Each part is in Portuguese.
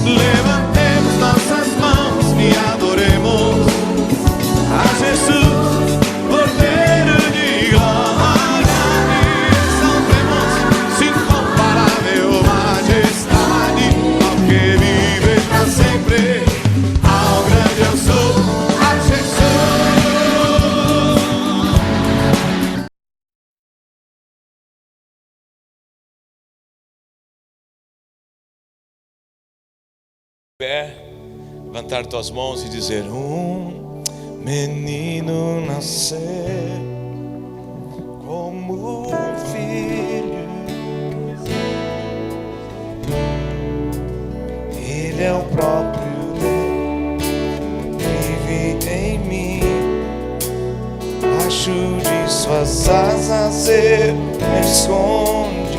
Levantemos nossas mãos e adoremos a Jesus, Cordeiro de glória. Exaltemos sua incomparável majestade, ao que vive para sempre, ao grande eu sou, a Jesus. Levantar tuas mãos e dizer: menino nasceu como um filho, ele é o próprio Deus, vive em mim, abaixo de suas asas eu me escondi.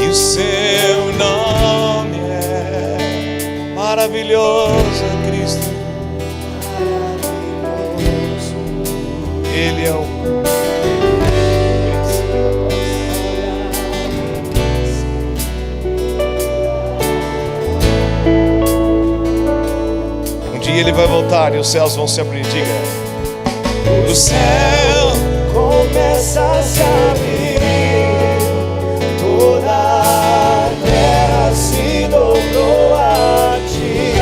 E o seu nome é maravilhoso, Cristo. Maravilhoso. Ele é o um dia ele vai voltar e os céus vão se abrir. Diga: o céu começa a se abrir, toda a terra se dobrou a ti.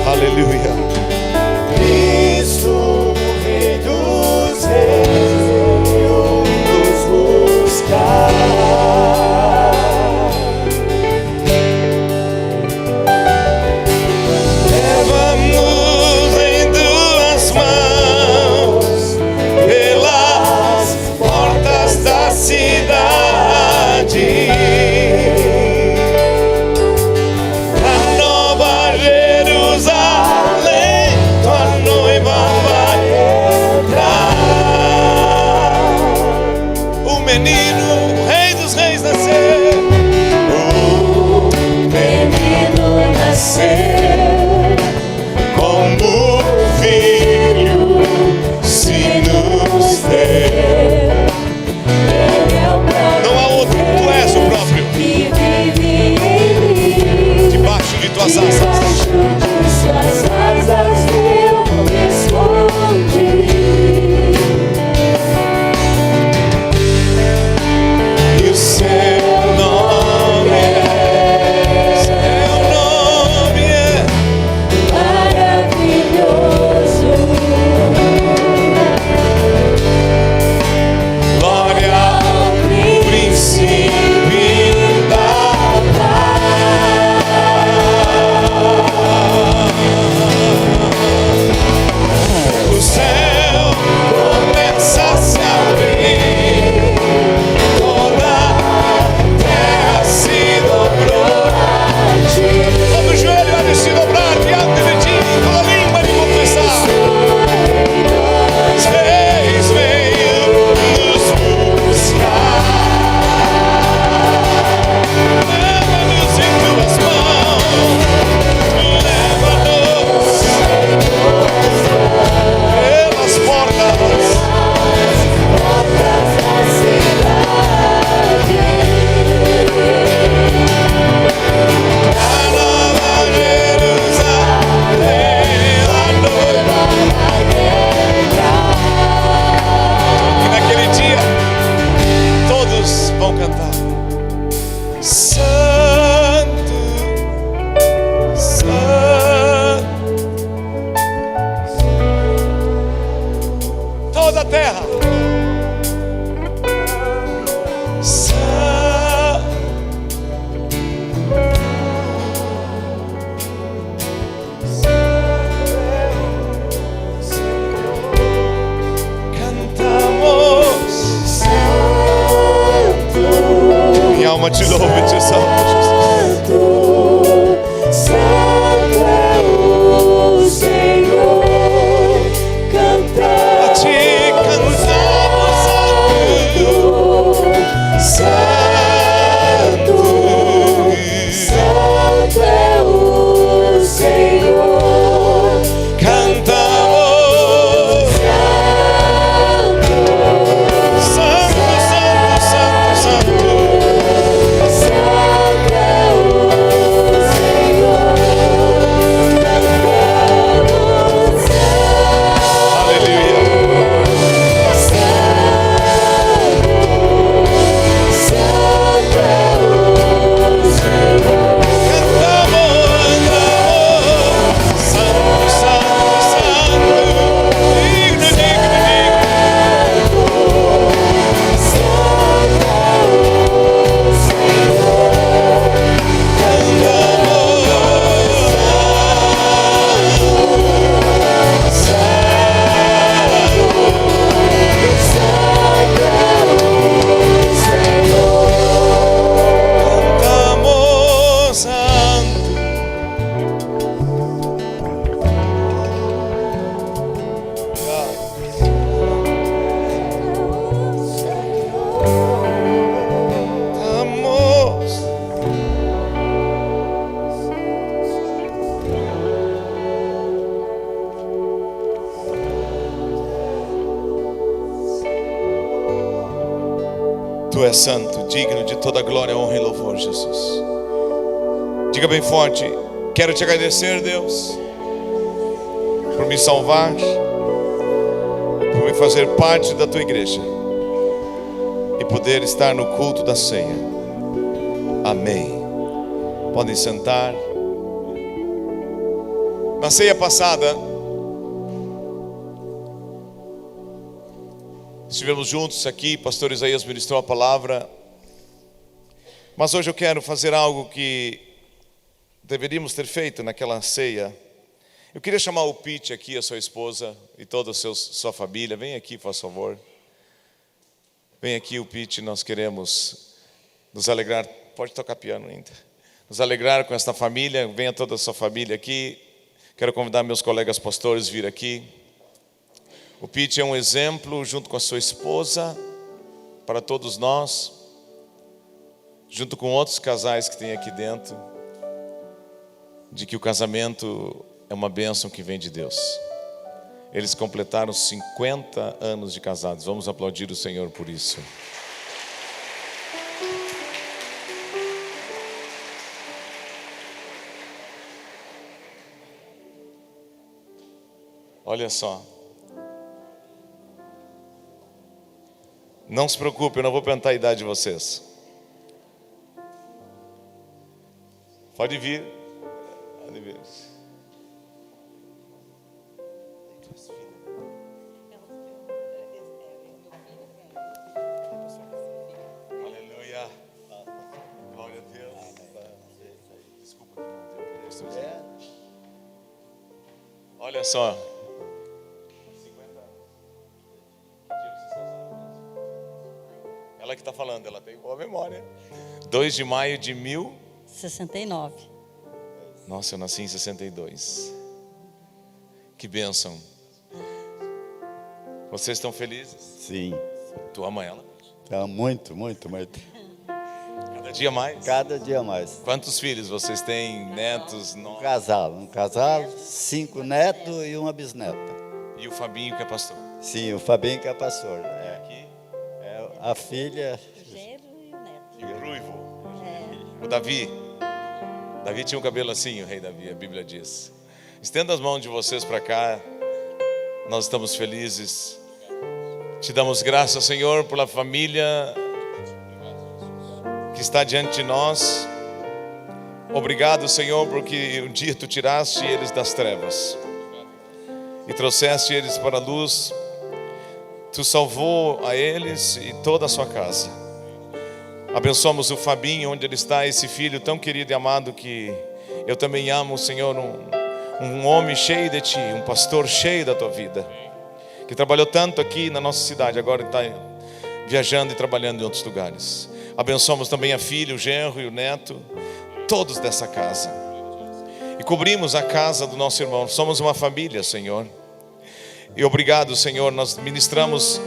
Aleluia. Cristo, Rei dos Reis, veio nos buscar. Leva-nos em duas mãos pelas portas da cidade, a Nova Jerusalém, tua noiva vai entrar. O menino, o Rei dos Reis nasceu. O menino nasceu como filho se nos deu. Não há outro, tu és o próprio. Debaixo de tuas asas eu me escondi. E o seu nome é maravilhoso. Glória ao princípio da paz. O céu começa a se abrir, toda a terra se dobrou a ti. Todo joelho há de se dobrar diante de ti, toda língua de confessar. Reis veio nos buscar. Leva-nos em tuas mãos, leva-nos pelas portas da cidade, a Nova Jerusalém, a noiva vai entrar. E naquele dia todos vão cantar: Santo, Santo. Toda a terra. Cantamos Santo. Minha alma te louva e te exalta, Jesus. Santo é o Senhor. A ti cantamos, Santo, Santo é o Senhor. Cantamos, Santo, Santo, Santo, Santo. Tu és santo, digno de toda glória, honra e louvor, Jesus. Diga bem forte: quero te agradecer, Deus, por me salvar, por me fazer parte da tua igreja e poder estar no culto da ceia. Amém. Podem sentar. Na ceia passada, estivemos juntos aqui, pastor Isaías ministrou a palavra. Mas hoje eu quero fazer algo que deveríamos ter feito naquela ceia. Eu queria chamar o Pete aqui, a sua esposa e toda a sua família. Vem aqui, por favor. Vem aqui, o Pete, nós queremos nos alegrar. Pode tocar piano ainda. Nos alegrar com esta família. Venha toda a sua família aqui. Quero convidar meus colegas pastores a vir aqui. O Pete é um exemplo, junto com a sua esposa, para todos nós, junto com outros casais que tem aqui dentro, de que o casamento é uma bênção que vem de Deus. Eles completaram 50 anos de casados. Vamos aplaudir o Senhor por isso. Olha só. Não se preocupe, eu não vou perguntar a idade de vocês. Pode vir. Pode vir. Aleluia. Glória a Deus. Desculpa que não deu. Olha só. Ela que está falando, ela tem boa memória. 2 de maio de 69. Nossa, eu nasci em 62. Que bênção. Vocês estão felizes? Sim, Tu ama ela? tá muito, muito, muito. Cada dia mais? Cada dia mais. Quantos filhos vocês têm? Netos? Um casal, 5 netos e uma bisneta. E o Fabinho que é pastor? Sim, o Fabinho que é pastor. Aqui. É a filha. O genro e o neto. E o Ruivo? O Davi? Davi tinha um cabelo assim, o rei Davi, a Bíblia diz. Estenda as mãos de vocês para cá. Nós estamos felizes. Te damos graças, Senhor, pela família que está diante de nós. Obrigado, Senhor, porque um dia Tu tiraste eles das trevas e trouxeste eles para a luz. Tu salvou a eles e toda a sua casa. Abençoamos o Fabinho, onde ele está, esse filho tão querido e amado que eu também amo, Senhor, um homem cheio de Ti, um pastor cheio da Tua vida, que trabalhou tanto aqui na nossa cidade, agora está viajando e trabalhando em outros lugares. Abençoamos também a filha, o genro e o neto, todos dessa casa. E cobrimos a casa do nosso irmão. Somos uma família, Senhor. E obrigado, Senhor, nós ministramos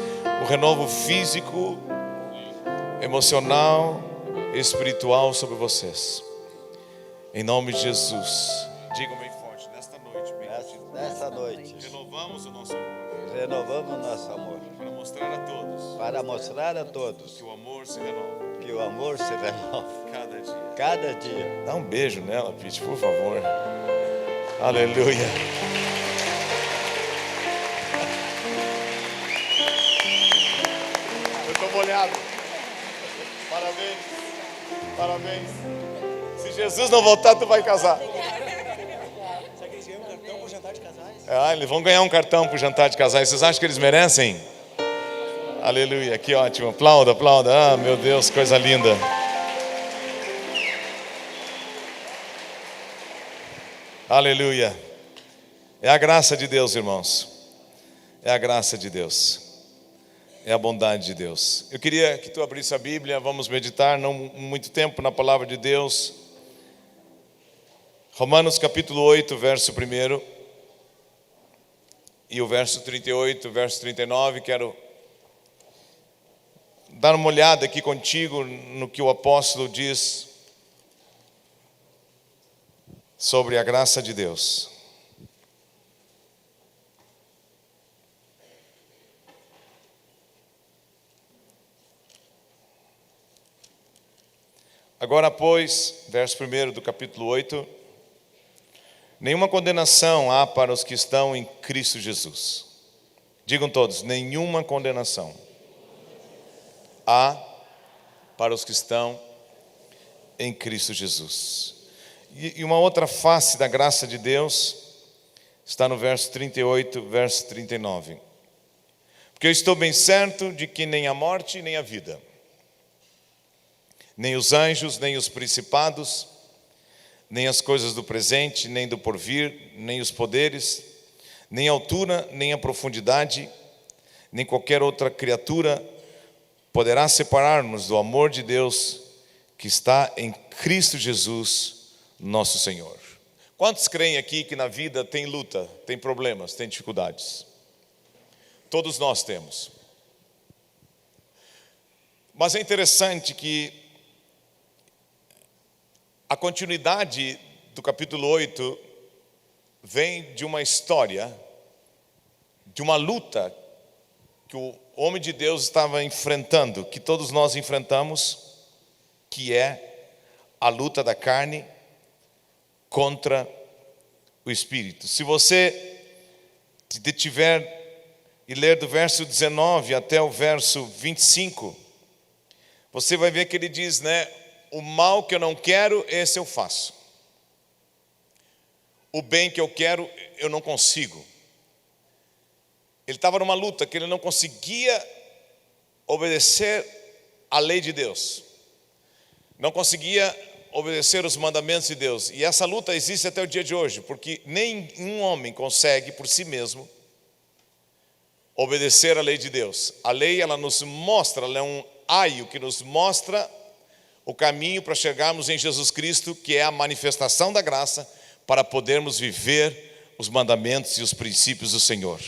o renovo físico, emocional e espiritual sobre vocês. Em nome de Jesus. Digam bem forte, nesta noite, Nessa noite, renovamos o nosso amor. renovamos o nosso amor. Para mostrar a todos Para mostrar a todos que o amor se renova que o amor se renova cada dia. cada dia. Dá um beijo nela, Pete, por favor. Aleluia. Eu estou molhado. Parabéns. Parabéns. Se Jesus não voltar, tu vai casar. Será que eles ganham um cartão por jantar de casais? Eles vão ganhar um cartão para o jantar de casais. Vocês acham que eles merecem? Aleluia. Que ótimo. Aplauda, aplauda. Ah, meu Deus, coisa linda. Aleluia. É a graça de Deus, irmãos. É a graça de Deus. É a bondade de Deus. Eu queria que tu abrisse a Bíblia. Vamos meditar não muito tempo na palavra de Deus. Romanos capítulo 8, verso 1. E o verso 38, verso 39. Quero dar uma olhada aqui contigo no que o apóstolo diz sobre a graça de Deus. Agora, pois, verso 1 do capítulo 8: nenhuma condenação há para os que estão em Cristo Jesus. Digam todos: nenhuma condenação há para os que estão em Cristo Jesus. E uma outra face da graça de Deus está no verso 38, verso 39. Porque eu estou bem certo de que nem a morte, nem a vida, nem os anjos, nem os principados, nem as coisas do presente, nem do porvir, nem os poderes, nem a altura, nem a profundidade, nem qualquer outra criatura poderá separar-nos do amor de Deus que está em Cristo Jesus, nosso Senhor. Quantos creem aqui que na vida tem luta, tem problemas, tem dificuldades? Todos nós temos. Mas é interessante que a continuidade do capítulo 8 vem de uma história, de uma luta que o homem de Deus estava enfrentando, que todos nós enfrentamos, que é a luta da carne contra o Espírito. Se você se detiver e ler do verso 19 até o verso 25, você vai ver que ele diz, né? O mal que eu não quero, esse eu faço. O bem que eu quero, eu não consigo. Ele estava numa luta que ele não conseguia obedecer à lei de Deus. Não conseguia obedecer os mandamentos de Deus. E essa luta existe até o dia de hoje, porque nenhum homem consegue por si mesmo obedecer à lei de Deus. A lei, ela nos mostra, ela é um aio que nos mostra o caminho para chegarmos em Jesus Cristo, que é a manifestação da graça, para podermos viver os mandamentos e os princípios do Senhor.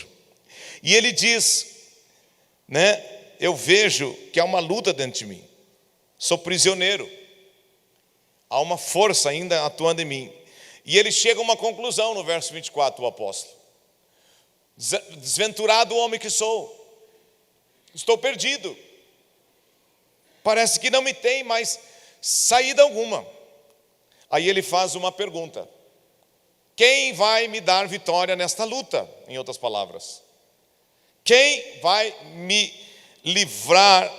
E ele diz, né? Eu vejo que há uma luta dentro de mim. Sou prisioneiro. Há uma força ainda atuando em mim. E ele chega a uma conclusão no verso 24, o apóstolo. Desventurado o homem que sou. Estou perdido. Parece que não me tem mais saída alguma. Aí ele faz uma pergunta: quem vai me dar vitória nesta luta? Em outras palavras, quem vai me livrar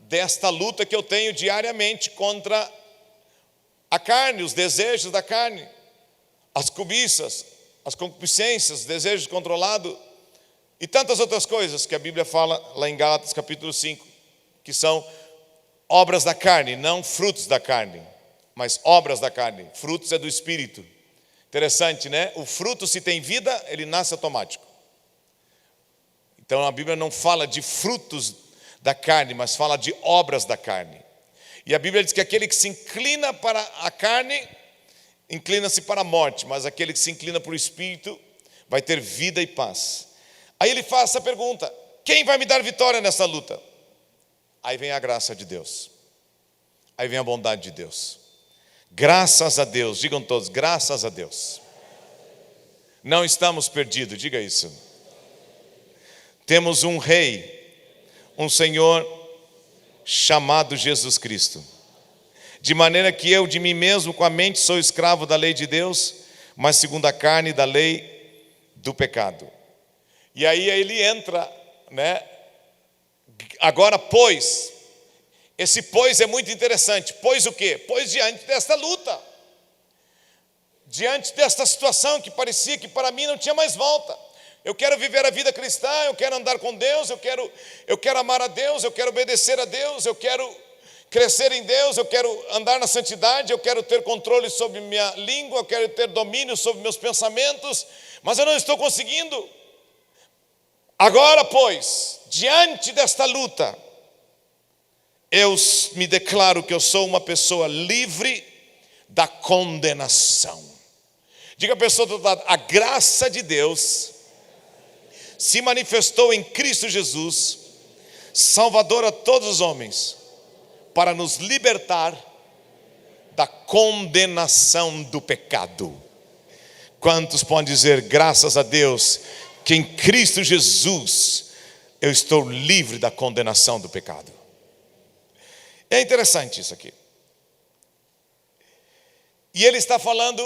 desta luta que eu tenho diariamente contra a carne, os desejos da carne, as cobiças, as concupiscências, os desejos controlados e tantas outras coisas que a Bíblia fala lá em Gálatas capítulo 5, que são obras da carne, não frutos da carne, mas obras da carne. Frutos é do Espírito. Interessante, né? O fruto, se tem vida, ele nasce automático. Então a Bíblia não fala de frutos da carne, mas fala de obras da carne. E a Bíblia diz que aquele que se inclina para a carne, inclina-se para a morte, mas aquele que se inclina para o Espírito vai ter vida e paz. Aí ele faz essa pergunta: quem vai me dar vitória nessa luta? Aí vem a graça de Deus. Aí vem a bondade de Deus. Graças a Deus, digam todos, graças a Deus. Não estamos perdidos, diga isso. Temos um rei, um Senhor chamado Jesus Cristo. De maneira que eu de mim mesmo com a mente sou escravo da lei de Deus, mas segundo a carne da lei do pecado. E aí ele entra, né? Agora, pois, esse pois é muito interessante. Pois o quê? Pois diante desta luta, diante desta situação que parecia que para mim não tinha mais volta. Eu quero viver a vida cristã, eu quero andar com Deus, eu quero amar a Deus, eu quero obedecer a Deus, eu quero crescer em Deus, eu quero andar na santidade, eu quero ter controle sobre minha língua, eu quero ter domínio sobre meus pensamentos, mas eu não estou conseguindo. Agora, pois, diante desta luta, eu me declaro que eu sou uma pessoa livre da condenação. Diga a pessoa do outro lado: a graça de Deus se manifestou em Cristo Jesus, Salvador a todos os homens, para nos libertar da condenação do pecado. Quantos podem dizer graças a Deus que em Cristo Jesus eu estou livre da condenação do pecado? É interessante isso aqui. E ele está falando,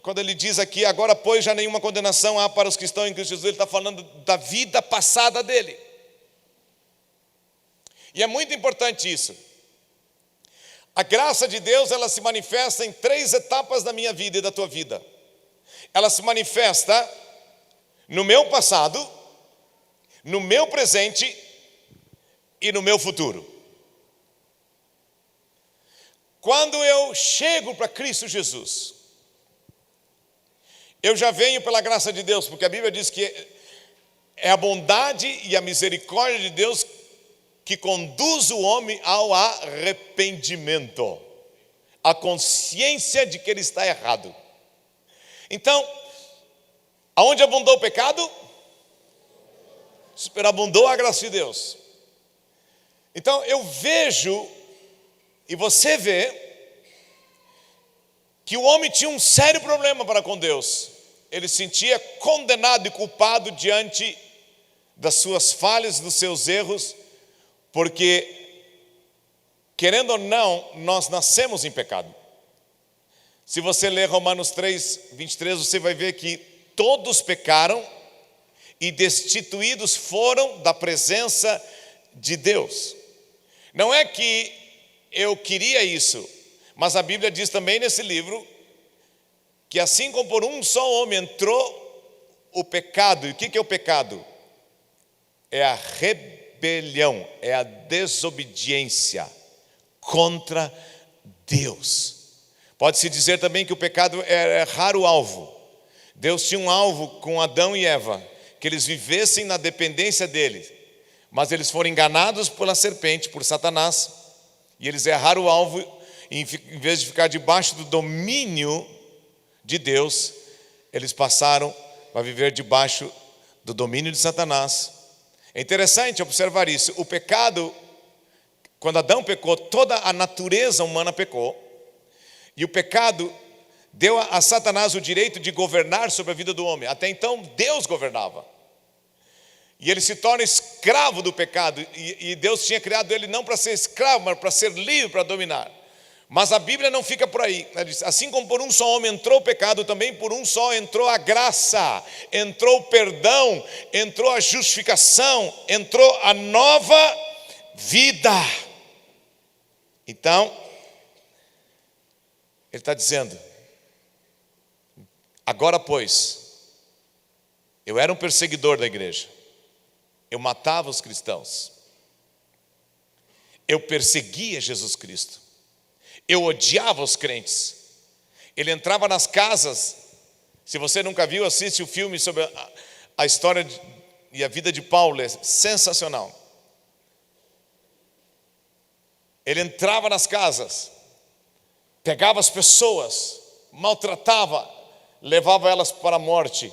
quando ele diz aqui, agora pois já nenhuma condenação há para os que estão em Cristo Jesus, ele está falando da vida passada dele. E é muito importante isso. A graça de Deus, ela se manifesta em 3 etapas da minha vida e da tua vida. Ela se manifesta no meu passado, no meu presente e no meu futuro. Quando eu chego para Cristo Jesus, eu já venho pela graça de Deus, porque a Bíblia diz que é a bondade e a misericórdia de Deus que conduz o homem ao arrependimento, a consciência de que ele está errado. Então, aonde abundou o pecado, superabundou a graça de Deus. Então eu vejo, e você vê, que o homem tinha um sério problema para com Deus. Ele se sentia condenado e culpado diante das suas falhas, dos seus erros, porque, querendo ou não, nós nascemos em pecado. Se você ler Romanos 3, 23, você vai ver que todos pecaram e destituídos foram da presença de Deus. Não é que eu queria isso, mas a Bíblia diz também nesse livro que assim como por um só homem entrou o pecado. E o que é o pecado? É a rebelião, é a desobediência contra Deus. Pode-se dizer também que o pecado é errar o alvo. Deus tinha um alvo com Adão e Eva, que eles vivessem na dependência dele, mas eles foram enganados pela serpente, por Satanás, e eles erraram o alvo, e em vez de ficar debaixo do domínio de Deus, eles passaram a viver debaixo do domínio de Satanás. É interessante observar isso. O pecado, quando Adão pecou, toda a natureza humana pecou, e o pecado deu a Satanás o direito de governar sobre a vida do homem. Até então Deus governava, e ele se torna escravo do pecado, e Deus tinha criado ele não para ser escravo, mas para ser livre, para dominar. Mas a Bíblia não fica por aí. Ela diz, assim como por um só homem entrou o pecado, também por um só entrou a graça, entrou o perdão, entrou a justificação, entrou a nova vida. Então, ele está dizendo, agora pois, eu era um perseguidor da igreja, eu matava os cristãos, eu perseguia Jesus Cristo, eu odiava os crentes. Ele entrava nas casas. Se você nunca viu, assiste o filme sobre a história e a vida de Paulo, é sensacional. Ele entrava nas casas, pegava as pessoas, maltratava, levava elas para a morte.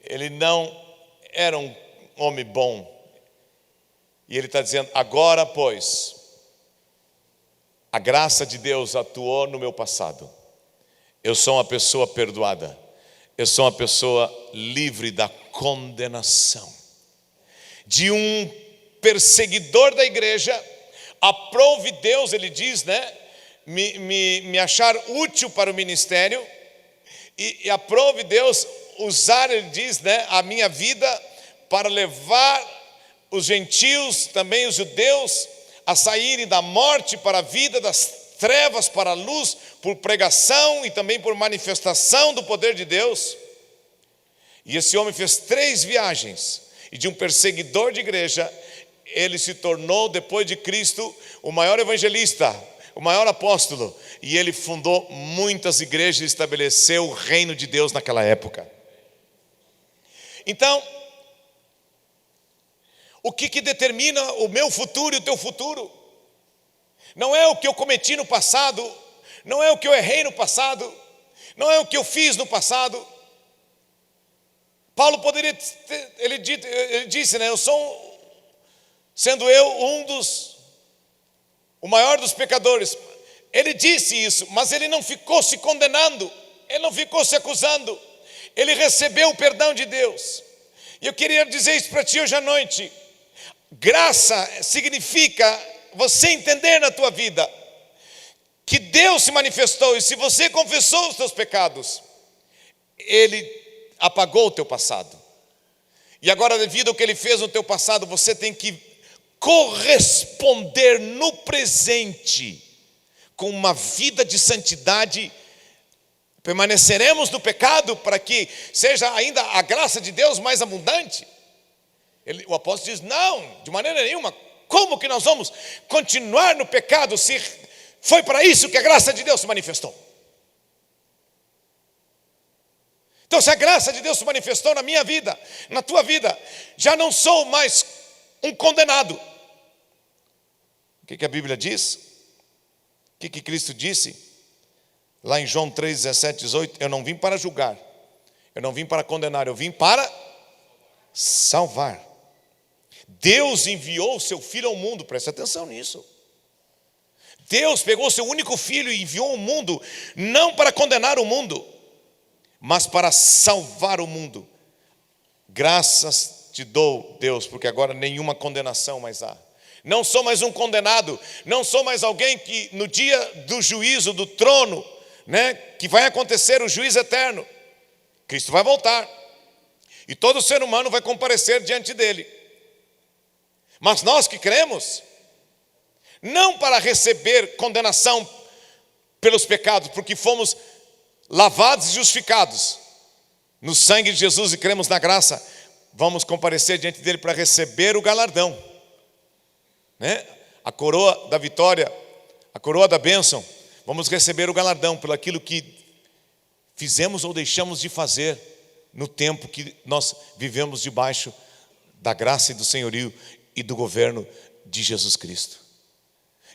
Ele não era um homem bom. E ele está dizendo, agora pois, a graça de Deus atuou no meu passado. Eu sou uma pessoa perdoada. Eu sou uma pessoa livre da condenação. De um perseguidor da igreja, aprove Deus, ele diz, né? Me achar útil para o ministério. E aprove Deus usar, ele diz, né? A minha vida para levar os gentios, também os judeus, a saírem da morte para a vida, das trevas para a luz, por pregação e também por manifestação do poder de Deus. E esse homem fez 3 viagens, e de um perseguidor de igreja, ele se tornou, depois de Cristo, o maior evangelista, o maior apóstolo, e ele fundou muitas igrejas e estabeleceu o reino de Deus naquela época. Então, o que determina o meu futuro e o teu futuro? Não é o que eu cometi no passado, não é o que eu errei no passado, não é o que eu fiz no passado. Paulo poderia ter, ele disse, né? Eu sou, sendo eu o maior dos pecadores. Ele disse isso, mas ele não ficou se condenando, ele não ficou se acusando, ele recebeu o perdão de Deus. E eu queria dizer isso para ti hoje à noite. Graça significa você entender na tua vida que Deus se manifestou, e se você confessou os seus pecados, Ele apagou o teu passado. E agora, devido ao que Ele fez no teu passado, você tem que corresponder no presente com uma vida de santidade. Permaneceremos no pecado para que seja ainda a graça de Deus mais abundante? O apóstolo diz, não, de maneira nenhuma. Como que nós vamos continuar no pecado se foi para isso que a graça de Deus se manifestou? Então, se a graça de Deus se manifestou na minha vida, na tua vida, já não sou mais um condenado. O que a Bíblia diz? O que Cristo disse? Lá em João 3, 17, 18, eu não vim para julgar, eu não vim para condenar, eu vim para salvar. Deus enviou o seu Filho ao mundo, preste atenção nisso. Deus pegou o seu único Filho e enviou ao mundo, não para condenar o mundo, mas para salvar o mundo. Graças te dou, Deus, porque agora nenhuma condenação mais há. Não sou mais um condenado, não sou mais alguém que no dia do juízo, do trono, que vai acontecer o juízo eterno, Cristo vai voltar, e todo ser humano vai comparecer diante dele. Mas nós que cremos, não para receber condenação pelos pecados, porque fomos lavados e justificados no sangue de Jesus e cremos na graça, vamos comparecer diante dele para receber o galardão, a coroa da vitória, a coroa da bênção. Vamos receber o galardão pelo aquilo que fizemos ou deixamos de fazer no tempo que nós vivemos debaixo da graça e do senhorio e do governo de Jesus Cristo.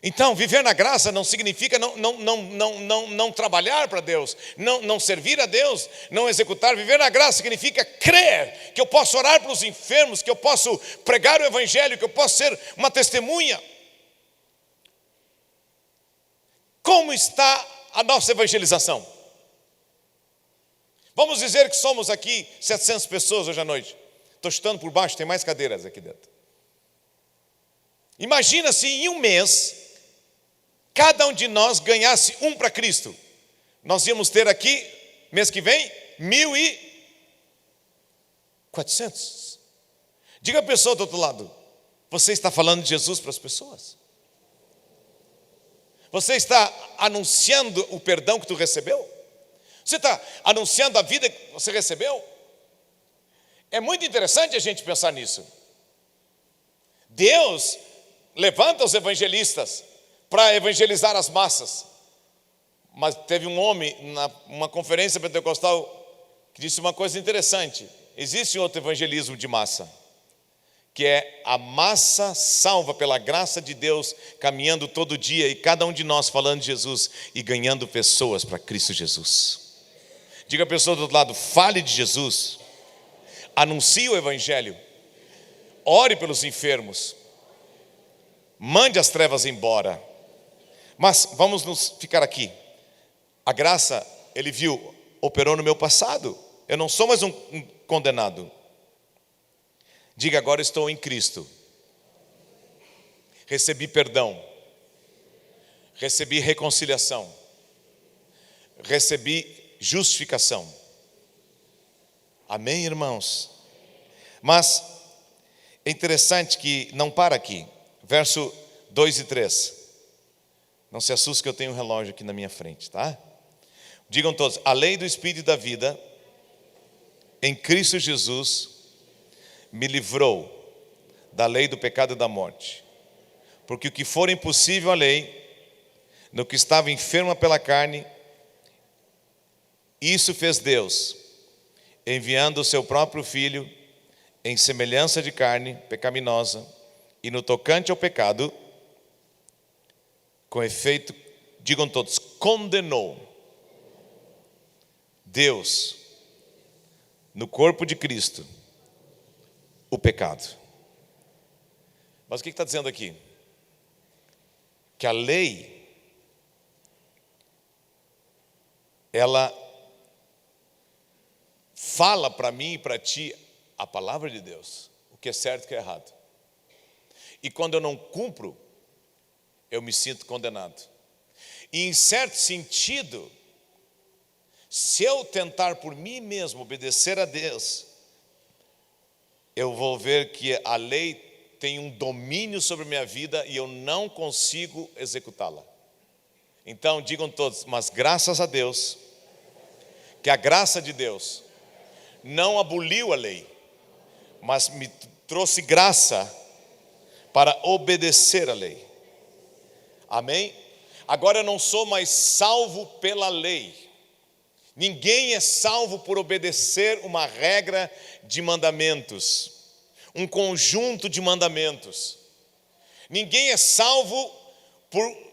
Então, viver na graça não significa não trabalhar para Deus, não servir a Deus, não executar. Viver na graça significa crer que eu posso orar pelos enfermos, que eu posso pregar o evangelho, que eu posso ser uma testemunha. Como está a nossa evangelização? Vamos dizer que somos aqui 700 pessoas hoje à noite. Estou chutando por baixo, tem mais cadeiras aqui dentro. Imagina se em um mês cada um de nós ganhasse um para Cristo. Nós íamos ter aqui, mês que vem, 1.400. Diga a pessoa do outro lado, você está falando de Jesus para as pessoas? Você está anunciando o perdão que tu recebeu? Você está anunciando a vida que você recebeu? É muito interessante a gente pensar nisso. Deus levanta os evangelistas para evangelizar as massas. Mas teve um homem, numa conferência pentecostal, que disse uma coisa interessante. Existe outro evangelismo de massa, que é a massa salva pela graça de Deus, caminhando todo dia, e cada um de nós falando de Jesus e ganhando pessoas para Cristo Jesus. Diga a pessoa do outro lado, fale de Jesus, anuncie o evangelho, ore pelos enfermos, mande as trevas embora. Mas vamos nos ficar aqui. A graça, ele viu, operou no meu passado. Eu não sou mais um condenado. Diga, agora estou em Cristo. Recebi perdão. Recebi reconciliação. Recebi justificação. Amém, irmãos? Mas é interessante que não para aqui. Verso 2 e 3. Não se assuste que eu tenho um relógio aqui na minha frente, tá? Digam todos, a lei do Espírito e da vida, em Cristo Jesus, me livrou da lei do pecado e da morte. Porque o que for impossível à lei, no que estava enferma pela carne, isso fez Deus, enviando o seu próprio Filho, em semelhança de carne pecaminosa, e no tocante ao pecado, com efeito, digam todos, condenou Deus, no corpo de Cristo, o pecado. Mas o que está dizendo aqui? Que a lei, ela fala para mim e para ti a palavra de Deus, o que é certo e o que é errado. E quando eu não cumpro, eu me sinto condenado. E em certo sentido, se eu tentar por mim mesmo obedecer a Deus, eu vou ver que a lei tem um domínio sobre a minha vida e eu não consigo executá-la. Então digam todos, mas graças a Deus, que a graça de Deus não aboliu a lei, mas me trouxe graça para obedecer a lei. Amém? Agora eu não sou mais salvo pela lei. Ninguém é salvo por obedecer uma regra de mandamentos, um conjunto de mandamentos. Ninguém é salvo por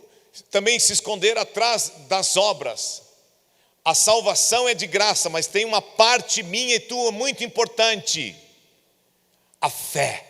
também se esconder atrás das obras. A salvação é de graça, mas tem uma parte minha e tua muito importante: a fé.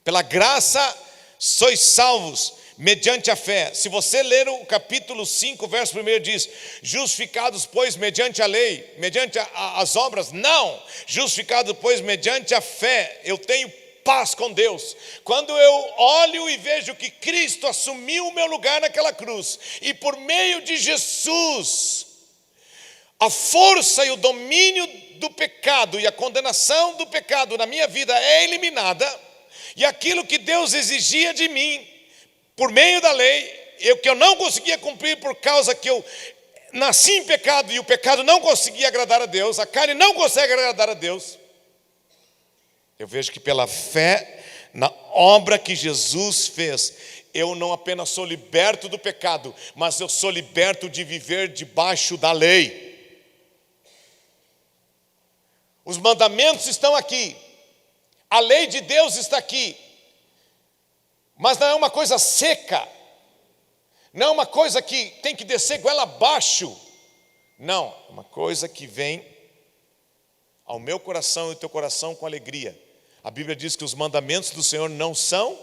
Pela graça sois salvos mediante a fé. Se você ler o capítulo 5, verso 1, diz: justificados, pois, mediante a lei, mediante as obras? Não, justificados, pois, mediante a fé, eu tenho paz com Deus. Quando eu olho e vejo que Cristo assumiu o meu lugar naquela cruz, e por meio de Jesus, a força e o domínio do pecado e a condenação do pecado na minha vida é eliminada, e aquilo que Deus exigia de mim, por meio da lei, que eu não conseguia cumprir por causa que eu nasci em pecado, e o pecado não conseguia agradar a Deus, a carne não consegue agradar a Deus, eu vejo que pela fé na obra que Jesus fez, eu não apenas sou liberto do pecado, mas eu sou liberto de viver debaixo da lei. Os mandamentos estão aqui, a lei de Deus está aqui, mas não é uma coisa seca, não é uma coisa que tem que descer goela abaixo, não, é uma coisa que vem ao meu coração e ao teu coração com alegria. A Bíblia diz que os mandamentos do Senhor não são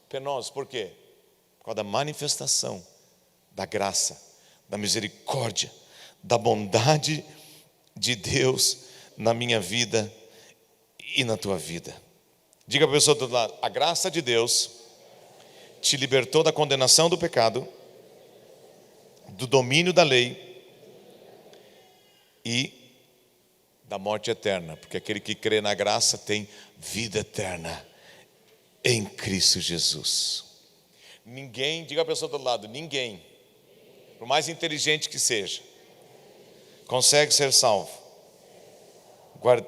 penosos. Por quê? Por causa da manifestação da graça, da misericórdia, da bondade de Deus na minha vida e na tua vida. Diga para a pessoa do outro lado: a graça de Deus te libertou da condenação do pecado, do domínio da lei e da morte eterna, porque aquele que crê na graça tem vida eterna em Cristo Jesus. Ninguém, diga a pessoa do outro lado, ninguém, por mais inteligente que seja, consegue ser salvo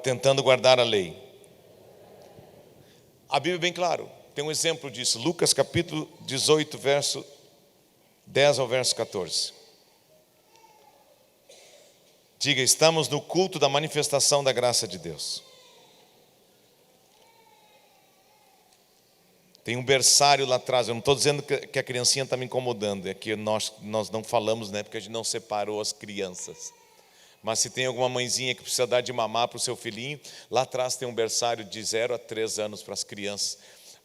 tentando guardar a lei. A Bíblia é bem claro, tem um exemplo disso, Lucas capítulo 18, verso 10 ao verso 14. Diga: estamos no culto da manifestação da graça de Deus. Tem um berçário lá atrás. Eu não estou dizendo que a criancinha está me incomodando, é que nós não falamos, né, porque a gente não separou as crianças. Mas se tem alguma mãezinha que precisa dar de mamar para o seu filhinho, lá atrás tem um berçário de 0 a 3 anos para as crianças.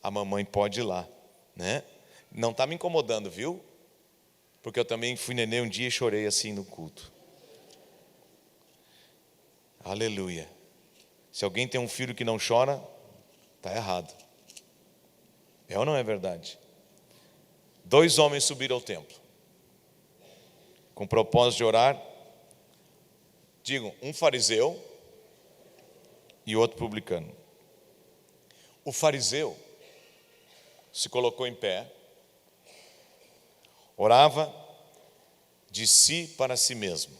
A mamãe pode ir lá, né? Não está me incomodando, viu? Porque eu também fui neném um dia e chorei assim no culto. Aleluia. Se alguém tem um filho que não chora, está errado. É ou não é verdade? 2 homens subiram ao templo com o propósito de orar. Digam, um fariseu e outro publicano. O fariseu se colocou em pé, orava de si para si mesmo.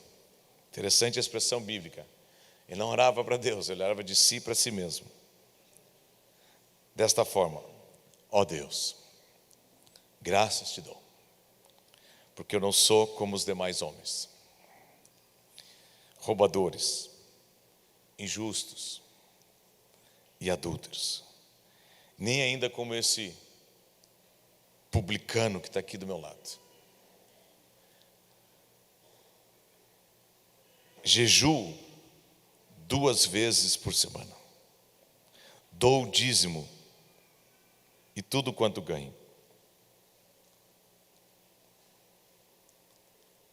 Interessante a expressão bíblica. Ele não orava para Deus, ele orava de si para si mesmo. Desta forma: ó Deus, graças te dou, porque eu não sou como os demais homens, roubadores, injustos e adúlteros, nem ainda como esse publicano que está aqui do meu lado. Jejuo 2 vezes por semana, dou o dízimo e tudo quanto ganho.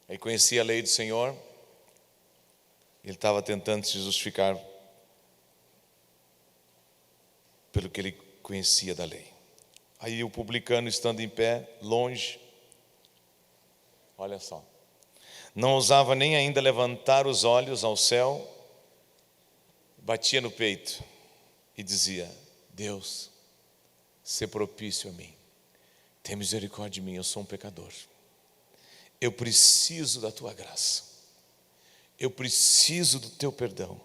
Aí conheci a lei do Senhor. Ele estava tentando se justificar pelo que ele conhecia da lei. Aí o publicano, estando em pé, longe, Olha só. Não ousava nem ainda levantar os olhos ao céu, batia no peito e dizia: Deus, sê propício a mim, tem misericórdia de mim, eu sou um pecador, eu preciso da tua graça, eu preciso do teu perdão.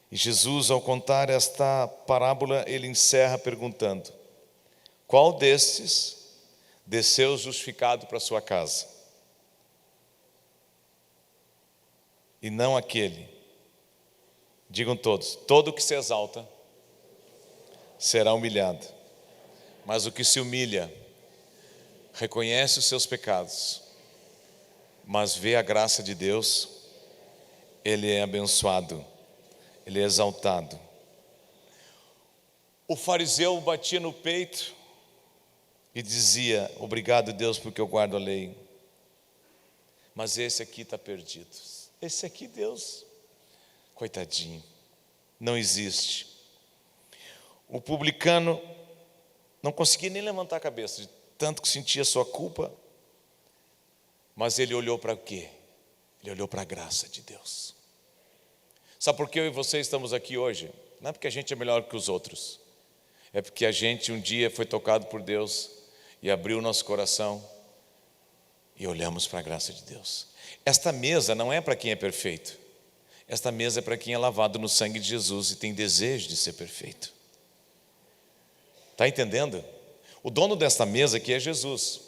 E Jesus, ao contar esta parábola, ele encerra perguntando: qual destes desceu justificado para sua casa? E não aquele. Digam todos: todo que se exalta será humilhado, mas o que se humilha reconhece os seus pecados, mas vê a graça de Deus, ele é abençoado, ele é exaltado. O fariseu batia no peito e dizia: obrigado, Deus, porque eu guardo a lei. Mas esse aqui está perdido. Esse aqui, Deus, coitadinho, não existe. O publicano não conseguia nem levantar a cabeça, de tanto que sentia sua culpa. Mas ele olhou para o quê? Ele olhou para a graça de Deus. Sabe por que eu e você estamos aqui hoje? Não é porque a gente é melhor que os outros, é porque a gente um dia foi tocado por Deus e abriu o nosso coração e olhamos para a graça de Deus. Esta mesa não é para quem é perfeito, esta mesa é para quem é lavado no sangue de Jesus e tem desejo de ser perfeito. Está entendendo? O dono desta mesa aqui é Jesus.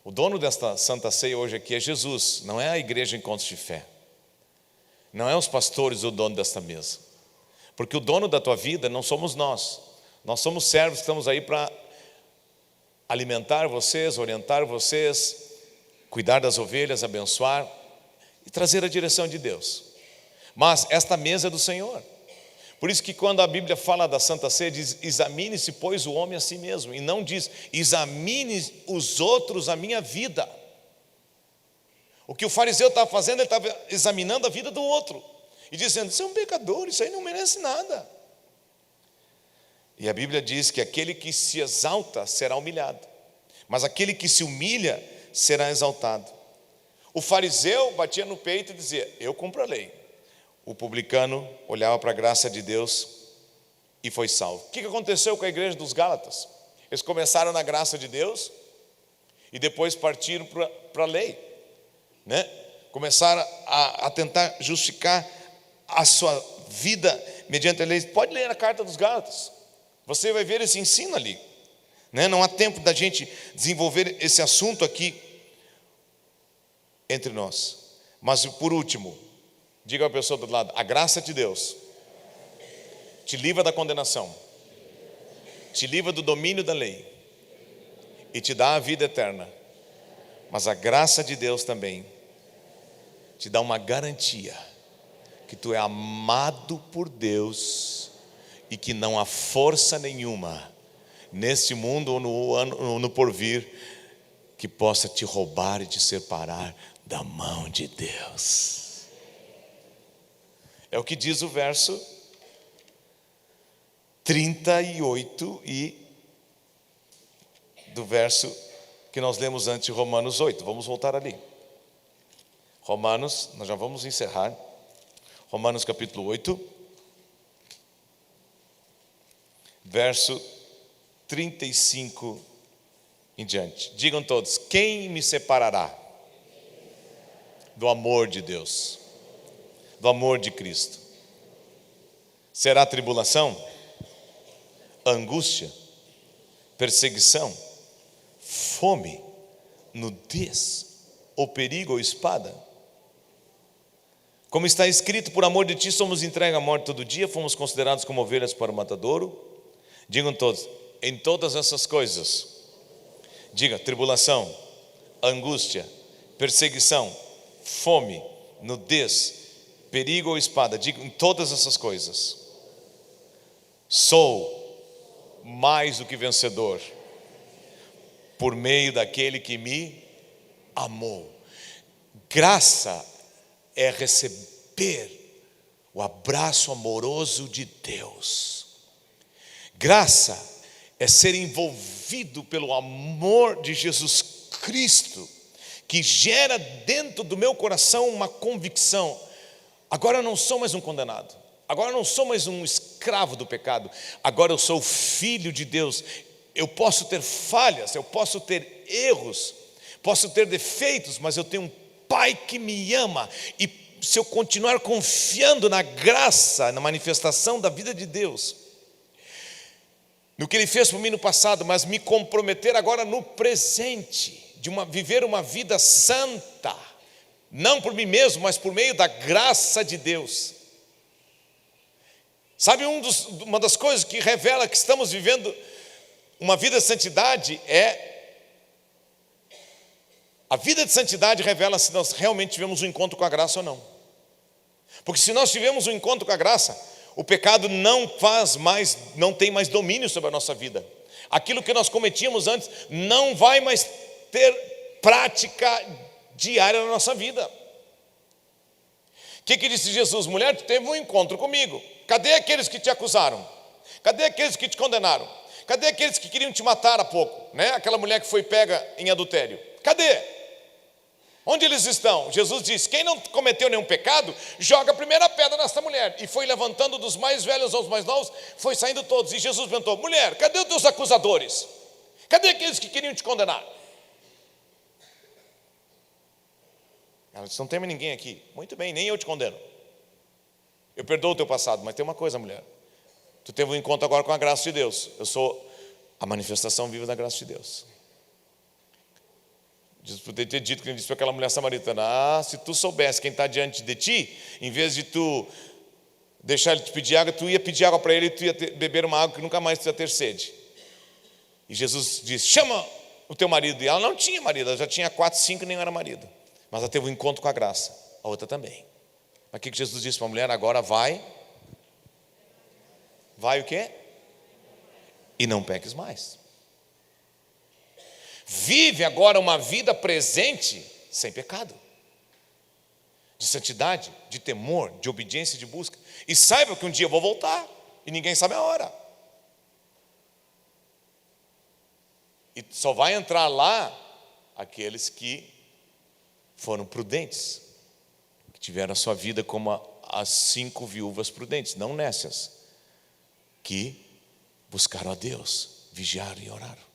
O dono desta Santa Ceia hoje aqui é Jesus, não é a igreja Encontros de Fé, não é os pastores o dono desta mesa, porque o dono da tua vida não somos nós somos servos que estamos aí para alimentar vocês, orientar vocês, cuidar das ovelhas, abençoar e trazer a direção de Deus. Mas esta mesa é do Senhor. Por isso que quando a Bíblia fala da Santa Ceia, diz: examine-se, pois, o homem a si mesmo. E não diz: examine os outros a minha vida. O que o fariseu estava fazendo, ele estava examinando a vida do outro e dizendo: isso é um pecador, isso aí não merece nada. E a Bíblia diz que aquele que se exalta será humilhado, mas aquele que se humilha será exaltado. O fariseu batia no peito e dizia: eu cumpro a lei. O publicano olhava para a graça de Deus e foi salvo. O que aconteceu com a igreja dos Gálatas? Eles começaram na graça de Deus e depois partiram para a lei, né? Começaram a tentar justificar a sua vida mediante a lei. Pode ler a carta dos Gálatas, você vai ver esse ensino ali, né? Não há tempo da gente desenvolver esse assunto aqui entre nós. Mas por último, diga à pessoa do lado: a graça de Deus te livra da condenação, te livra do domínio da lei e te dá a vida eterna. Mas a graça de Deus também te dá uma garantia que tu é amado por Deus e que não há força nenhuma neste mundo ou no porvir que possa te roubar e te separar da mão de Deus. É o que diz o verso 38 e do verso que nós lemos antes de Romanos 8. Vamos voltar ali. Romanos, nós já vamos encerrar. Romanos capítulo 8, verso 35 em diante. Digam todos: quem me separará do amor de Deus, do amor de Cristo? Será tribulação, angústia, perseguição, fome, nudez, ou perigo ou espada? Como está escrito: por amor de ti somos entregues à morte todo dia, fomos considerados como ovelhas para o matadouro. Digam todos: em todas essas coisas. Diga: tribulação, angústia, perseguição, fome, nudez, perigo ou espada. Diga: em todas essas coisas sou mais do que vencedor por meio daquele que me amou. Graça é receber o abraço amoroso de Deus. Graça é ser envolvido pelo amor de Jesus Cristo, que gera dentro do meu coração uma convicção: agora eu não sou mais um condenado, agora eu não sou mais um escravo do pecado, agora eu sou filho de Deus. Eu posso ter falhas, eu posso ter erros, posso ter defeitos, mas eu tenho um Pai que me ama, e se eu continuar confiando na graça, na manifestação da vida de Deus, no que Ele fez por mim no passado, mas me comprometer agora no presente, de viver uma vida santa, não por mim mesmo, mas por meio da graça de Deus. Sabe, uma das coisas que revela que estamos vivendo uma vida de santidade a vida de santidade revela se nós realmente tivemos um encontro com a graça ou não. Porque se nós tivemos um encontro com a graça, o pecado não tem mais domínio sobre a nossa vida. Aquilo que nós cometíamos antes não vai mais ter prática diária na nossa vida. O que disse Jesus? Mulher, tu teve um encontro comigo. Cadê aqueles que te acusaram? Cadê aqueles que te condenaram? Cadê aqueles que queriam te matar há pouco? Aquela mulher que foi pega em adultério. Cadê? Onde eles estão? Jesus disse: quem não cometeu nenhum pecado, joga a primeira pedra nessa mulher. E foi levantando dos mais velhos aos mais novos, foi saindo todos. E Jesus perguntou: mulher, cadê os teus acusadores? Cadê aqueles que queriam te condenar? Ela disse: não tem mais ninguém aqui. Muito bem, nem eu te condeno. Eu perdoo o teu passado, mas tem uma coisa, mulher: tu teve um encontro agora com a graça de Deus. Eu sou a manifestação viva da graça de Deus. Jesus poderia ter dito, que ele disse para aquela mulher samaritana: se tu soubesse quem está diante de ti, em vez de tu deixar ele te pedir água, tu ia pedir água para ele e tu ia beber uma água que nunca mais tu ia ter sede. E Jesus disse: chama o teu marido. E ela não tinha marido, ela já tinha 4, 5 e nem era marido. Mas ela teve um encontro com a graça, a outra também. Mas o que Jesus disse para a mulher? Agora vai o quê? E não peques mais. Vive agora uma vida presente sem pecado, de santidade, de temor, de obediência, de busca. E saiba que um dia eu vou voltar, e ninguém sabe a hora. E só vai entrar lá aqueles que foram prudentes, que tiveram a sua vida como as 5 viúvas prudentes, não nécias, que buscaram a Deus, vigiaram e oraram.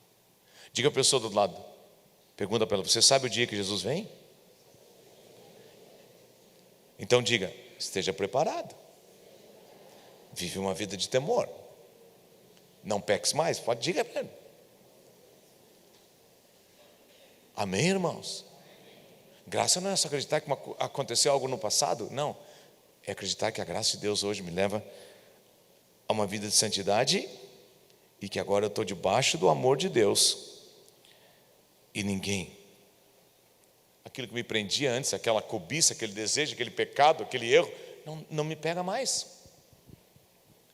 Diga a pessoa do outro lado, pergunta para ela: você sabe o dia que Jesus vem? Então diga: esteja preparado. Vive uma vida de temor. Não peques mais. Pode, diga para ele. Amém, irmãos? Graça não é só acreditar que aconteceu algo no passado. Não, é acreditar que a graça de Deus hoje me leva a uma vida de santidade, e que agora eu estou debaixo do amor de Deus. E ninguém, aquilo que me prendia antes, aquela cobiça, aquele desejo, aquele pecado, aquele erro, não me pega mais.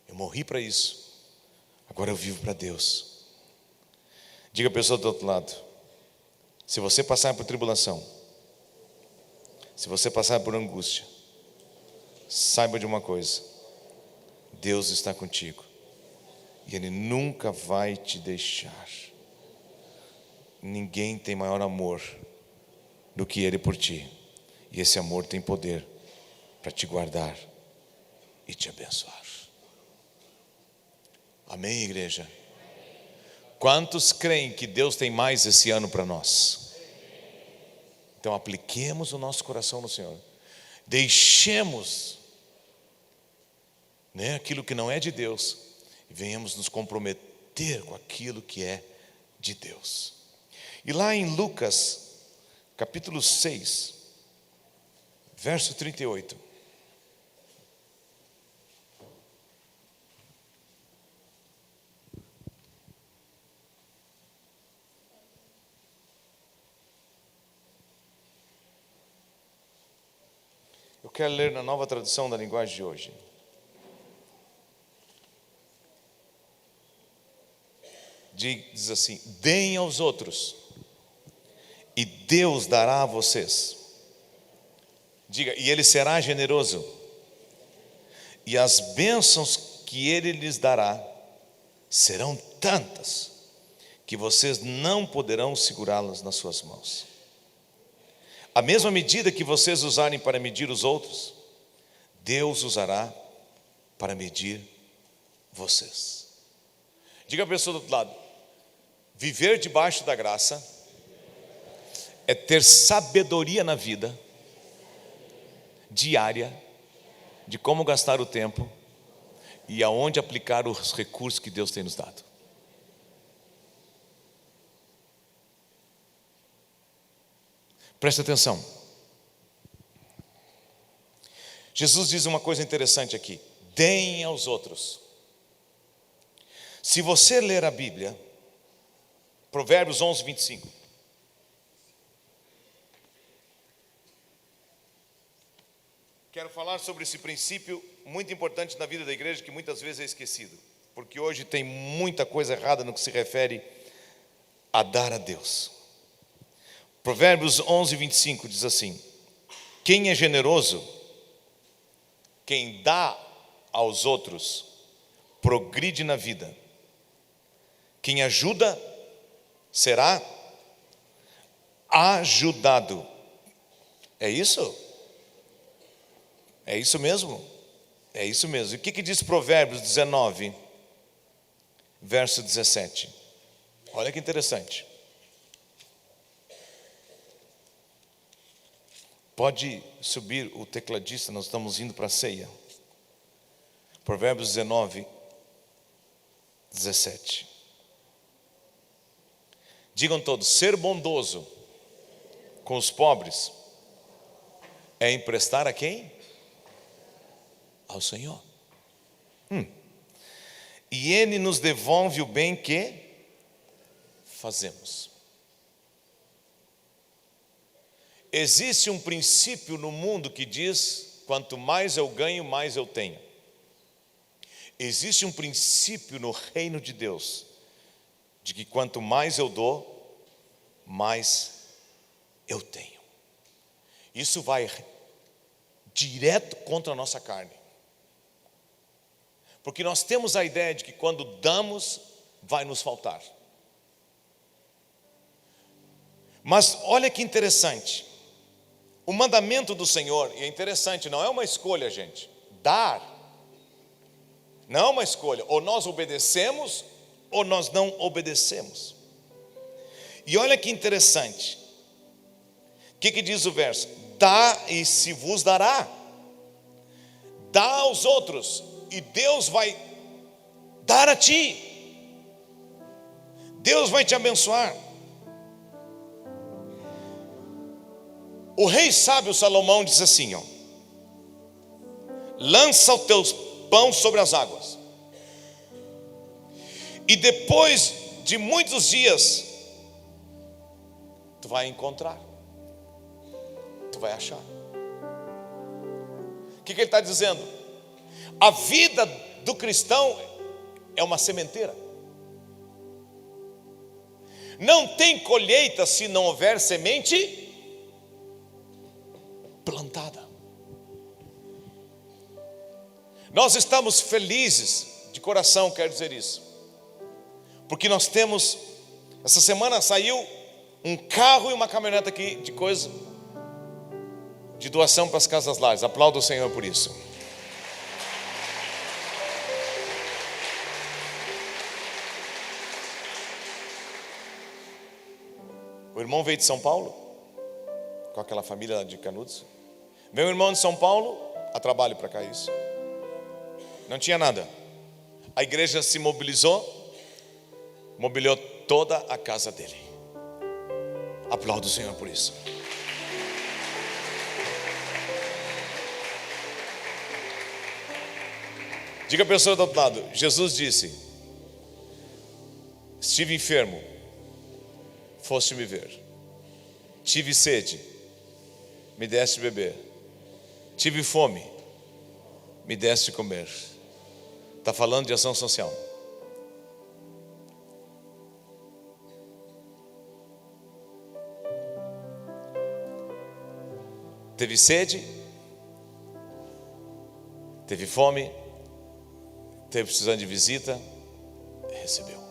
Eu morri para isso, agora eu vivo para Deus. Diga a pessoa do outro lado: se você passar por tribulação, se você passar por angústia, saiba de uma coisa: Deus está contigo, e Ele nunca vai te deixar. Ninguém tem maior amor do que Ele por ti, e esse amor tem poder para te guardar e te abençoar. Amém, igreja? Quantos creem que Deus tem mais esse ano para nós? Então apliquemos o nosso coração no Senhor, deixemos aquilo que não é de Deus, e venhamos nos comprometer com aquilo que é de Deus. E lá em Lucas, capítulo 6, verso 38. Eu quero ler na Nova Tradução da Linguagem de hoje. Diz assim: deem aos outros, e Deus dará a vocês. Diga: e Ele será generoso, e as bênçãos que Ele lhes dará serão tantas, que vocês não poderão segurá-las nas suas mãos. A mesma medida que vocês usarem para medir os outros, Deus usará para medir vocês. Diga a pessoa do outro lado: viver debaixo da graça é ter sabedoria na vida diária de como gastar o tempo e aonde aplicar os recursos que Deus tem nos dado. Preste atenção. Jesus diz uma coisa interessante aqui: deem aos outros. Se você ler a Bíblia, Provérbios 11, 25. Quero falar sobre esse princípio muito importante na vida da igreja, que muitas vezes é esquecido, porque hoje tem muita coisa errada no que se refere a dar a Deus. Provérbios 11, 25 diz assim: quem é generoso, quem dá aos outros, progride na vida. Quem ajuda, será ajudado. É isso? É isso mesmo? É isso mesmo. E o que diz Provérbios 19, verso 17? Olha que interessante. Pode subir o tecladista, nós estamos indo para a ceia. Provérbios 19, 17. Digam todos: ser bondoso com os pobres é emprestar a quem? Ao Senhor. E Ele nos devolve o bem que fazemos. Existe um princípio no mundo que diz: quanto mais eu ganho, mais eu tenho. Existe um princípio no reino de Deus de que quanto mais eu dou, mais eu tenho. Isso vai direto contra a nossa carne, porque nós temos a ideia de que quando damos, vai nos faltar. Mas olha que interessante, o mandamento do Senhor, e é interessante, não é uma escolha, gente. Dar não é uma escolha, ou nós obedecemos ou nós não obedecemos. E olha que interessante, o que diz o verso? Dá e se vos dará. Dá aos outros e Deus vai dar a ti. Deus vai te abençoar. O rei sábio Salomão diz assim, lança o teu pão sobre as águas, e depois de muitos dias tu vai encontrar, tu vai achar. O que ele está dizendo? A vida do cristão é uma sementeira. Não tem colheita se não houver semente plantada. Nós estamos felizes de coração, quero dizer isso, porque nós temos, essa semana saiu um carro e uma caminhonete aqui de coisa, de doação para as casas lares. Aplauda o Senhor por isso. O irmão veio de São Paulo, com aquela família lá de Canudos. Meu irmão de São Paulo, a trabalho para cá, isso. Não tinha nada. A igreja se mobilizou, mobiliou toda a casa dele. Aplauda o Senhor por isso. Diga a pessoa do outro lado: Jesus disse: estive enfermo, foste me ver. Tive sede, me deste beber. Tive fome, me deste comer. Está falando de ação social. Teve sede, teve fome, teve precisando de visita, recebeu.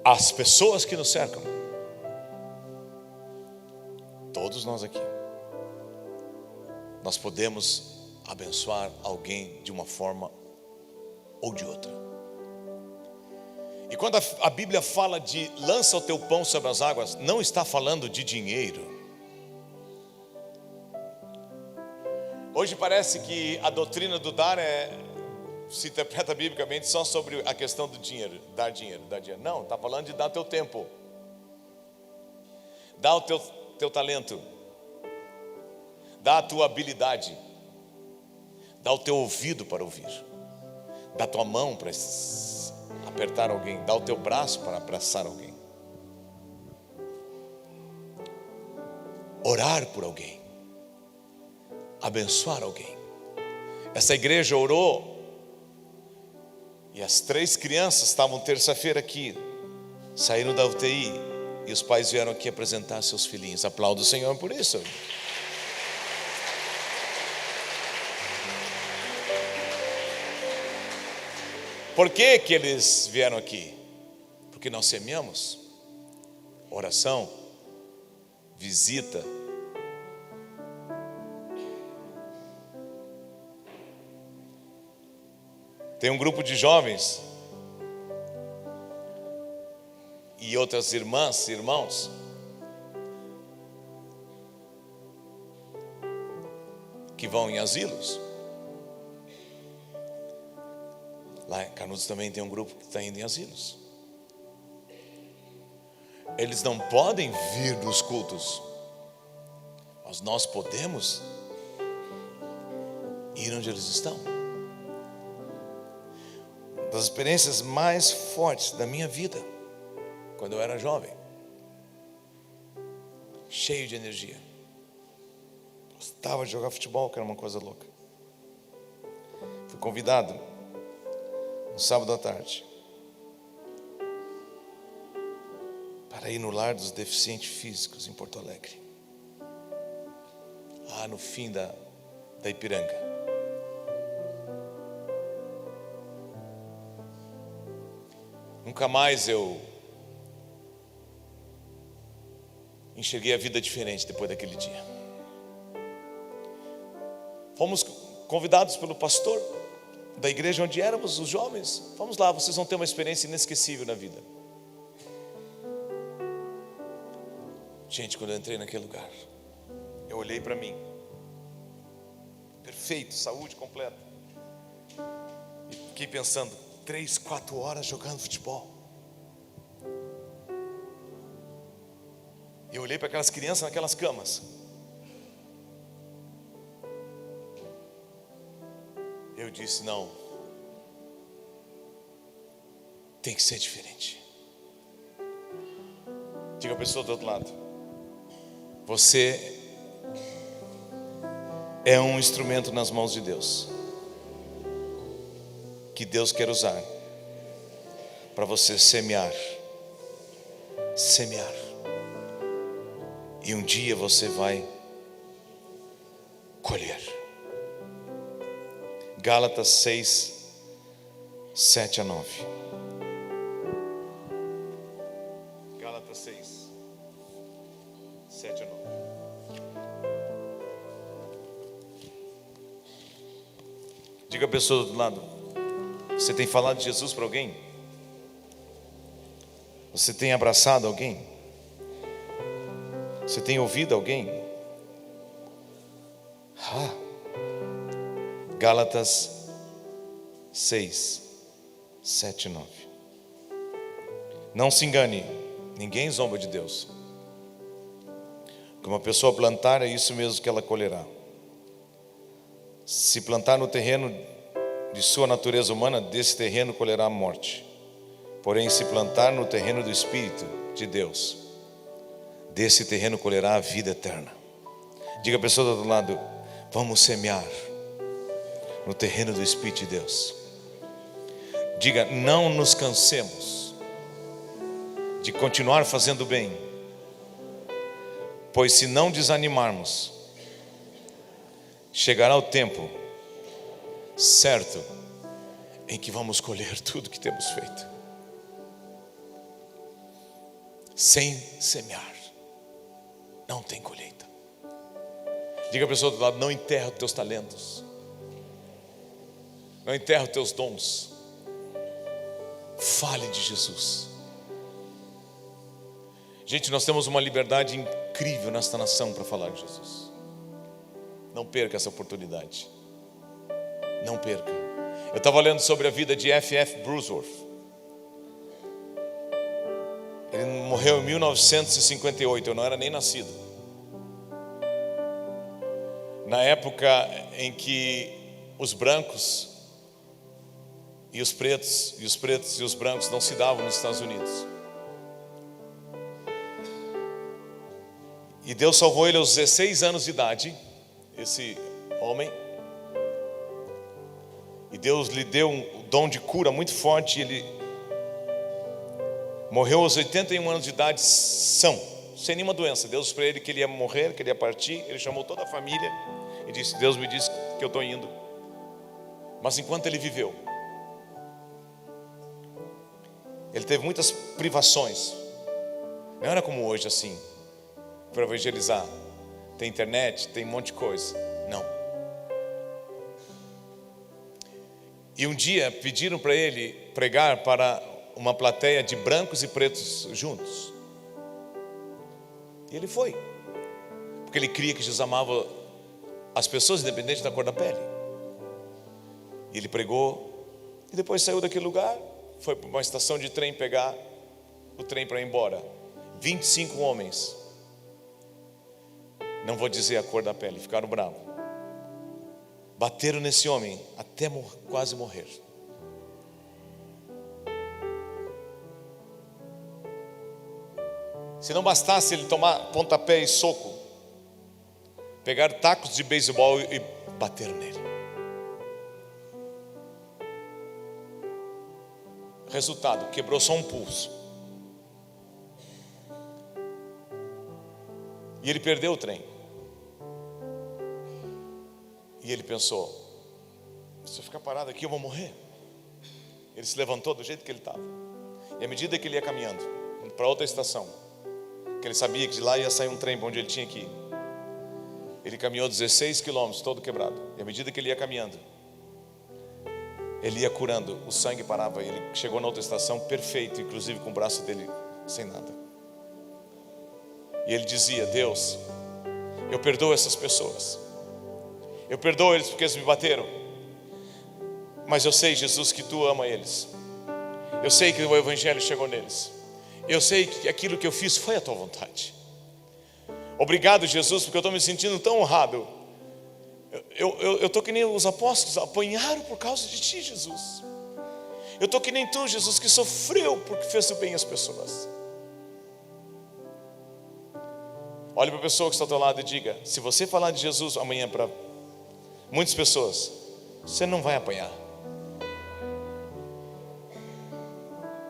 as pessoas que nos cercam, todos nós aqui, nós podemos abençoar alguém de uma forma ou de outra. E quando a Bíblia fala de lança o teu pão sobre as águas, não está falando de dinheiro. Hoje parece que a doutrina do dar se interpreta biblicamente só sobre a questão do dinheiro, dar dinheiro. Não, está falando de dar teu tempo, dar o teu talento, dar a tua habilidade, dar o teu ouvido para ouvir, dar tua mão para apertar alguém, dar o teu braço para abraçar alguém, orar por alguém, abençoar alguém. Essa igreja orou, e as 3 crianças estavam terça-feira aqui, saíram da UTI, e os pais vieram aqui apresentar seus filhinhos. Aplauda o Senhor por isso. Por que que eles vieram aqui? Porque nós semeamos oração, visita. Tem um grupo de jovens e outras irmãs e irmãos que vão em asilos. Lá em Canudos também tem um grupo que está indo em asilos. Eles não podem vir nos cultos, mas nós podemos ir onde eles estão. Uma das experiências mais fortes da minha vida, quando eu era jovem, cheio de energia, gostava de jogar futebol, que era uma coisa louca. Fui convidado no sábado à tarde para ir no lar dos deficientes físicos em Porto Alegre, lá no fim da Ipiranga. Nunca mais eu enxerguei a vida diferente depois daquele dia. Fomos convidados pelo pastor da igreja onde éramos, os jovens. Vamos lá, vocês vão ter uma experiência inesquecível na vida. Gente, quando eu entrei naquele lugar, eu olhei para mim, perfeito, saúde completa, e fiquei pensando, 3, 4 horas jogando futebol. Eu olhei para aquelas crianças naquelas camas. Eu disse, não, tem que ser diferente. Diga a pessoa do outro lado, você é um instrumento nas mãos de Deus, que Deus quer usar para você semear, e um dia você vai colher. Gálatas 6, 7 a 9. Gálatas 6, 7 a 9. Diga a pessoa do lado, você tem falado de Jesus para alguém? Você tem abraçado alguém? Você tem ouvido alguém? Gálatas 6, 7 e 9. Não se engane, ninguém zomba de Deus. O que uma pessoa plantar é isso mesmo que ela colherá. Se plantar no terreno de sua natureza humana, desse terreno colherá a morte. Porém, se plantar no terreno do Espírito de Deus, desse terreno colherá a vida eterna. Diga a pessoa do outro lado, vamos semear no terreno do Espírito de Deus. Diga, não nos cansemos de continuar fazendo bem, pois se não desanimarmos, chegará o tempo certo em que vamos colher tudo que temos feito. Sem semear, não tem colheita. Diga a pessoa do lado: não enterra os teus talentos, não enterra os teus dons. Fale de Jesus. Gente, nós temos uma liberdade incrível nesta nação para falar de Jesus. Não perca essa oportunidade. Não perca. Eu estava lendo sobre a vida de F.F. Brusworth. Ele morreu em 1958, eu não era nem nascido. Na época em que os brancos e os pretos, e os pretos e os brancos não se davam nos Estados Unidos. E Deus salvou ele aos 16 anos de idade, esse homem. E Deus lhe deu um dom de cura muito forte. Ele morreu aos 81 anos de idade, sem nenhuma doença. Deus disse para ele que ele ia morrer, que ele ia partir. Ele chamou toda a família e disse: Deus me disse que eu estou indo. Mas enquanto ele viveu, ele teve muitas privações. Não era como hoje assim, para evangelizar. Tem internet, tem um monte de coisa. Não. E um dia pediram para ele pregar para uma plateia de brancos e pretos juntos. E ele foi, porque ele cria que Jesus amava as pessoas independente da cor da pele. E ele pregou, e depois saiu daquele lugar, foi para uma estação de trem pegar o trem para ir embora. 25 homens, não vou dizer a cor da pele, ficaram bravos. Bateram nesse homem até quase morrer. Se não bastasse ele tomar pontapé e soco, pegaram tacos de beisebol e bateram nele. Resultado, quebrou só um pulso. E ele perdeu o trem. E ele pensou: se eu ficar parado aqui eu vou morrer. Ele se levantou do jeito que ele estava. E à medida que ele ia caminhando para outra estação, que ele sabia que de lá ia sair um trem para onde ele tinha que ir, ele caminhou 16 quilômetros todo quebrado. E à medida que ele ia caminhando, ele ia curando, o sangue parava. Ele chegou na outra estação perfeito, inclusive com o braço dele sem nada. E ele dizia: Deus, eu perdoo essas pessoas, eu perdoo eles porque eles me bateram, mas eu sei, Jesus, que tu ama eles. Eu sei que o evangelho chegou neles. Eu sei que aquilo que eu fiz foi a tua vontade. Obrigado, Jesus, porque eu estou me sentindo tão honrado. Eu estou que nem os apóstolos, apanharam por causa de ti, Jesus. Eu estou que nem tu, Jesus, que sofreu porque fez o bem às pessoas. Olhe para a pessoa que está ao teu lado e diga: se você falar de Jesus amanhã para muitas pessoas, você não vai apanhar.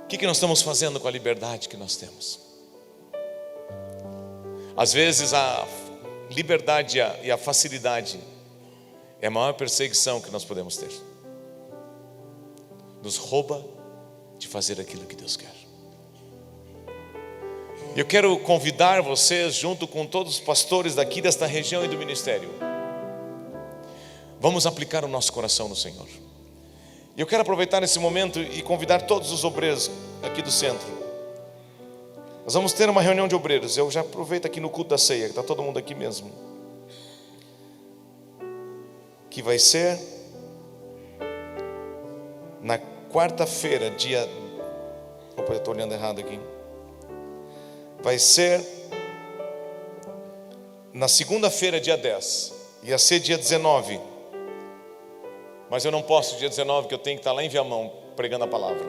O que nós estamos fazendo com a liberdade que nós temos? Às vezes a liberdade e a facilidade é a maior perseguição que nós podemos ter. Nos rouba de fazer aquilo que Deus quer. Eu quero convidar vocês, junto com todos os pastores daqui desta região e do ministério, vamos aplicar o nosso coração no Senhor. E eu quero aproveitar esse momento e convidar todos os obreiros aqui do centro. Nós vamos ter uma reunião de obreiros. Eu já aproveito aqui no culto da ceia, que está todo mundo aqui mesmo, que vai ser na quarta-feira, dia... Opa, eu estou olhando errado aqui. Vai ser na segunda-feira, dia 10. Ia ser dia 19. Mas eu não posso dia 19, porque eu tenho que estar lá em Viamão pregando a palavra.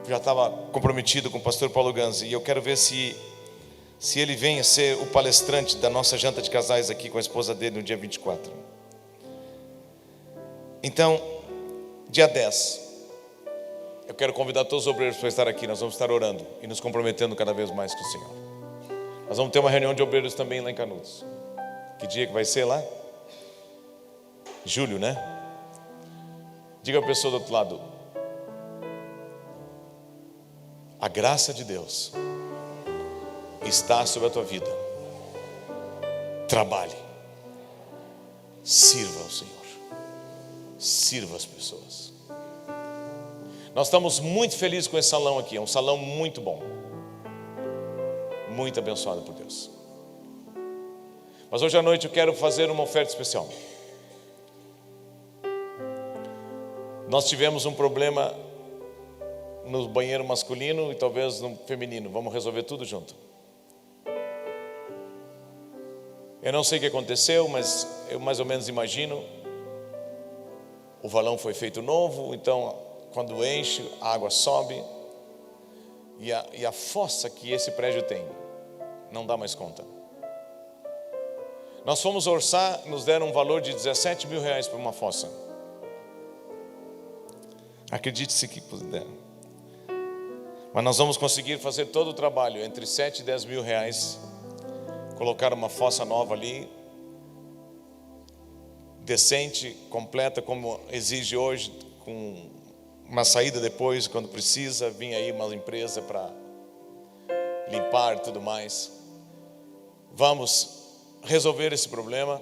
Já estava comprometido com o pastor Paulo Ganzi. E eu quero ver se ele vem a ser o palestrante da nossa janta de casais aqui com a esposa dele no dia 24. Então, dia 10, eu quero convidar todos os obreiros para estar aqui. Nós vamos estar orando e nos comprometendo cada vez mais com o Senhor. Nós vamos ter uma reunião de obreiros também lá em Canudos. Que dia que vai ser lá? Julho, né? Diga a pessoa do outro lado: A graça de Deus está sobre a tua vida. Trabalhe, sirva ao Senhor, sirva as pessoas. Nós estamos muito felizes com esse salão aqui. É um salão muito bom, muito abençoado por Deus. Mas hoje à noite eu quero fazer uma oferta especial. Nós tivemos um problema no banheiro masculino e talvez no feminino. Vamos resolver tudo junto. Eu não sei o que aconteceu, mas eu mais ou menos imagino. O valão foi feito novo, então quando enche, a água sobe. E a fossa que esse prédio tem não dá mais conta. Nós fomos orçar, nos deram um valor de 17 mil reais para uma fossa. Acredite se que puder. Mas nós vamos conseguir fazer todo o trabalho, entre 7 e 10 mil reais. Colocar uma fossa nova ali, decente, completa, como exige hoje, com uma saída depois, quando precisa. Vir aí uma empresa para limpar e tudo mais. Vamos resolver esse problema.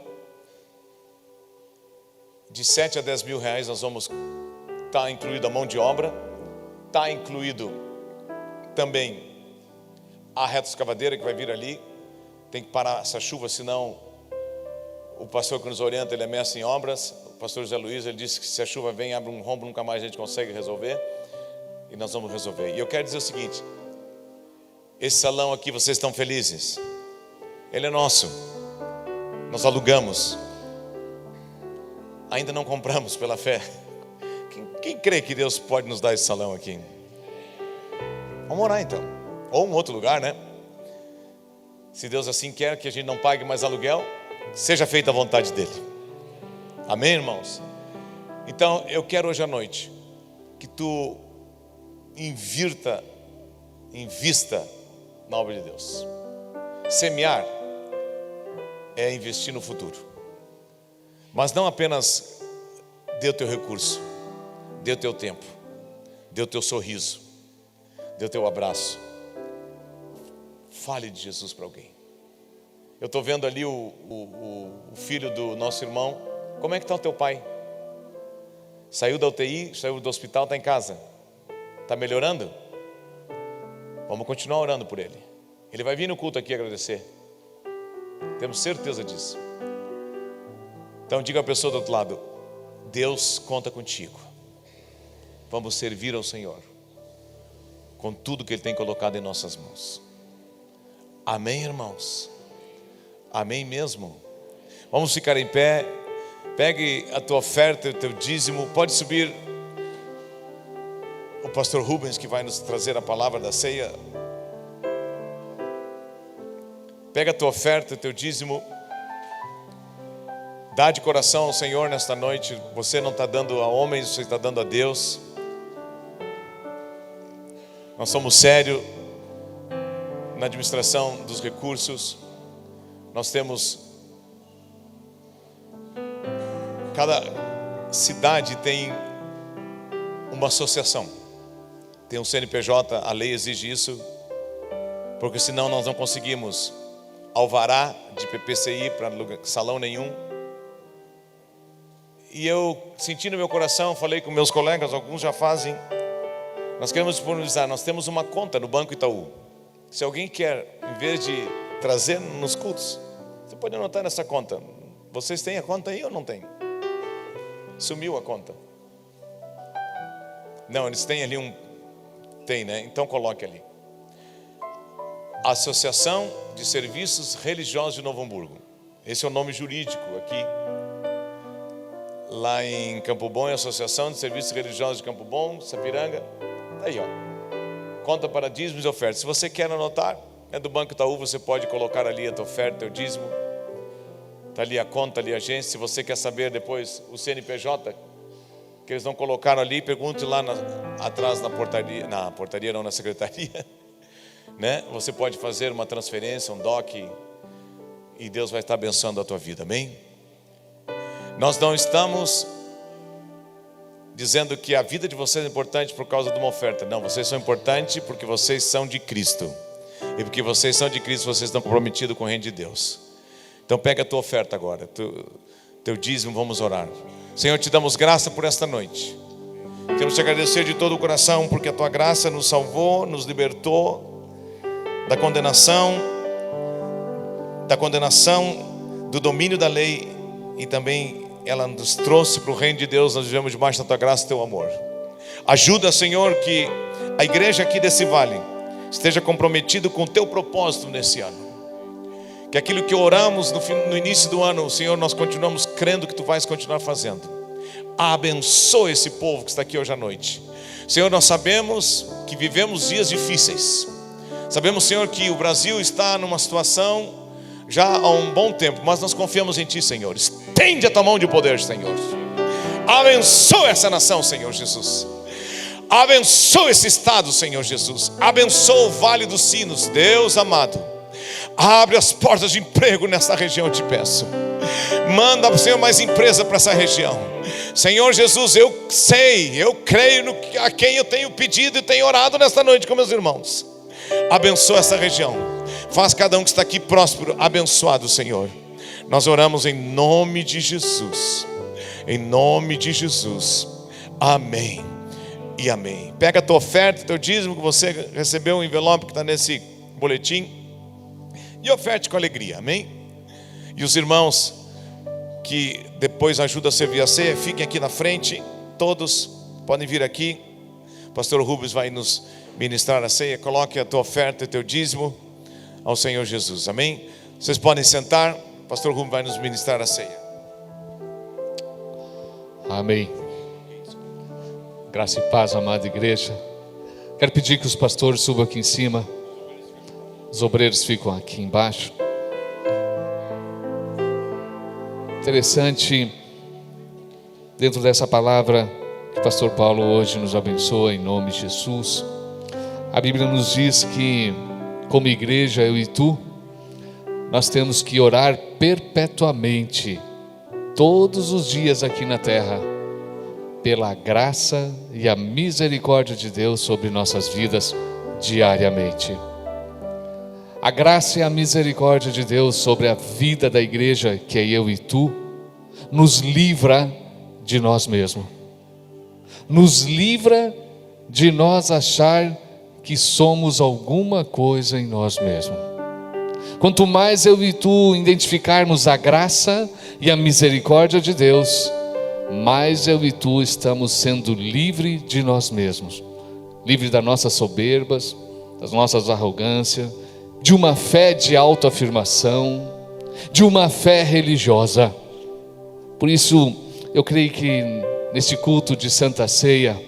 De 7 a 10 mil reais nós vamos... Está incluído a mão de obra, está incluído também a retroescavadeira que vai vir ali. Tem que parar essa chuva, senão o pastor que nos orienta, ele é mestre em obras. O pastor José Luiz, ele disse que se a chuva vem, abre um rombo, nunca mais a gente consegue resolver. E nós vamos resolver. E eu quero dizer o seguinte: esse salão aqui, vocês estão felizes? Ele é nosso. Nós alugamos. Ainda não compramos pela fé. Quem crê que Deus pode nos dar esse salão aqui? Vamos orar então. Ou um outro lugar, né? Se Deus assim quer que a gente não pague mais aluguel, seja feita a vontade dele. Amém, irmãos? Então eu quero hoje à noite que tu invista na obra de Deus. Semear é investir no futuro. Mas não apenas dê o teu recurso, dê o teu tempo, dê o teu sorriso, dê o teu abraço. Fale de Jesus para alguém. Eu estou vendo ali o filho do nosso irmão. Como é que está o teu pai? Saiu da UTI, saiu do hospital, está em casa. Está melhorando? Vamos continuar orando por ele. Ele vai vir no culto aqui agradecer. Temos certeza disso. Então diga à pessoa do outro lado: Deus conta contigo. Vamos servir ao Senhor com tudo que Ele tem colocado em nossas mãos. Amém, irmãos? Amém mesmo? Vamos ficar em pé. Pegue a tua oferta, o teu dízimo. Pode subir o pastor Rubens, que vai nos trazer a palavra da ceia. Pega a tua oferta, o teu dízimo. Dá de coração ao Senhor nesta noite. Você não está dando a homens, você está dando a Deus. Nós somos sérios na administração dos recursos. Nós temos... Cada cidade tem uma associação. Tem um CNPJ, a lei exige isso. Porque senão nós não conseguimos alvará de PPCI para salão nenhum. E eu senti no meu coração, falei com meus colegas, alguns já fazem. Nós queremos disponibilizar, nós temos uma conta no Banco Itaú. Se alguém quer, em vez de trazer nos cultos, você pode anotar nessa conta. Vocês têm a conta aí ou não tem? Sumiu a conta. Não, eles têm ali um... Tem, né? Então coloque ali. Associação de Serviços Religiosos de Novo Hamburgo. Esse é o nome jurídico aqui. Lá em Campo Bom é a Associação de Serviços Religiosos de Campo Bom, Sapiranga. Tá aí, ó. Conta para dízimos e ofertas. Se você quer anotar, é do Banco Itaú, você pode colocar ali a tua oferta, teu dízimo. Está ali a conta, ali a agência. Se você quer saber depois o CNPJ que eles não colocaram ali, pergunte lá atrás na portaria. Na portaria não, na secretaria. Né? Você pode fazer uma transferência, um DOC, e Deus vai estar abençoando a tua vida, amém? Nós não estamos dizendo que a vida de vocês é importante por causa de uma oferta. Não, vocês são importantes porque vocês são de Cristo. E porque vocês são de Cristo, vocês estão comprometidos com o reino de Deus. Então pega a tua oferta agora, teu dízimo, vamos orar. Senhor, te damos graça por esta noite. Queremos te agradecer de todo o coração, porque a tua graça nos salvou, nos libertou da condenação, do domínio da lei, e também ela nos trouxe para o reino de Deus. Nós vivemos debaixo da tua graça e teu amor. Ajuda, Senhor, que a igreja aqui desse vale esteja comprometido com o teu propósito nesse ano. Que aquilo que oramos no início do ano, Senhor, nós continuamos crendo que tu vais continuar fazendo. Abençoa esse povo que está aqui hoje à noite. Senhor, nós sabemos que vivemos dias difíceis. Sabemos, Senhor, que o Brasil está numa situação já há um bom tempo, mas nós confiamos em Ti, Senhor. Estende a Tua mão de poder, Senhor. Abençoa essa nação, Senhor Jesus. Abençoa esse estado, Senhor Jesus. Abençoa o Vale dos Sinos, Deus amado. Abre as portas de emprego nessa região, eu te peço. Manda, Senhor, mais empresa para essa região. Senhor Jesus, eu creio a quem eu tenho pedido e tenho orado nesta noite com meus irmãos. Abençoa essa região. Faz cada um que está aqui próspero, abençoado, Senhor. Nós oramos em nome de Jesus. Em nome de Jesus. Amém e amém. Pega a tua oferta, teu dízimo que você recebeu, um envelope que está nesse boletim, e oferte com alegria, amém? E os irmãos que depois ajudam a servir a ceia, fiquem aqui na frente. Todos podem vir aqui. O pastor Rubens vai nos ministrar a ceia. Coloque a tua oferta e teu dízimo ao Senhor Jesus, amém? Vocês podem sentar. O pastor Rubens vai nos ministrar a ceia. Amém. Graça e paz, amada igreja. Quero pedir que os pastores subam aqui em cima. Os obreiros ficam aqui embaixo. Interessante, dentro dessa palavra que o pastor Paulo hoje nos abençoa em nome de Jesus. A Bíblia nos diz que, como igreja, eu e tu, nós temos que orar perpetuamente, todos os dias aqui na terra, pela graça e a misericórdia de Deus sobre nossas vidas diariamente. A graça e a misericórdia de Deus sobre a vida da igreja, que é eu e tu, nos livra de nós mesmos. Nos livra de nós achar que somos alguma coisa em nós mesmos. Quanto mais eu e tu identificarmos a graça e a misericórdia de Deus, mais eu e tu estamos sendo livres de nós mesmos. Livres das nossas soberbas, das nossas arrogâncias, de uma fé de autoafirmação, de uma fé religiosa. Por isso, eu creio que neste culto de Santa Ceia,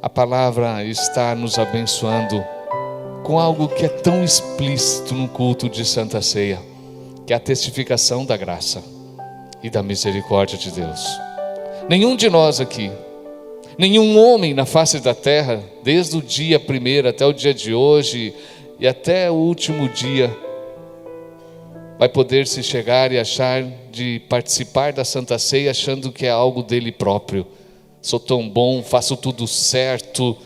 a palavra está nos abençoando com algo que é tão explícito no culto de Santa Ceia, que é a testificação da graça e da misericórdia de Deus. Nenhum de nós aqui, nenhum homem na face da terra, desde o dia primeiro até o dia de hoje e até o último dia, vai poder se chegar e achar de participar da Santa Ceia achando que é algo dele próprio. Sou tão bom, faço tudo certo,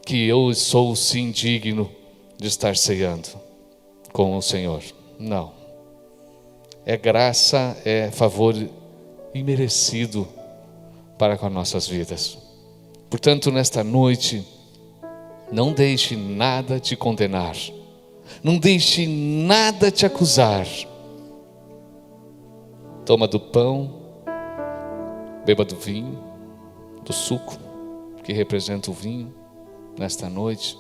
que eu sou sim digno de estar ceando com o Senhor. Não. É graça, é favor imerecido para com as nossas vidas. Portanto, nesta noite, não deixe nada te condenar. Não deixe nada te acusar. Toma do pão, beba do vinho, do suco, que representa o vinho, nesta noite,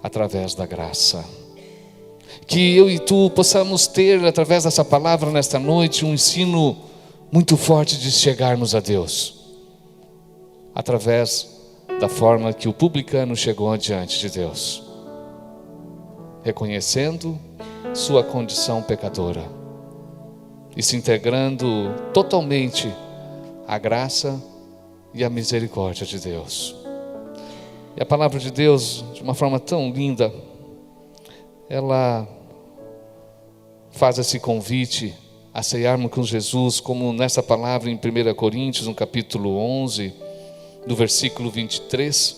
através da graça. Que eu e tu possamos ter, através dessa palavra nesta noite, um ensino muito forte de chegarmos a Deus, através da forma que o publicano chegou adiante de Deus, reconhecendo sua condição pecadora e se integrando totalmente à graça e à misericórdia de Deus. E a palavra de Deus, de uma forma tão linda, ela faz esse convite a ceiarmos com Jesus, como nessa palavra em 1 Coríntios, no capítulo 11, no versículo 23,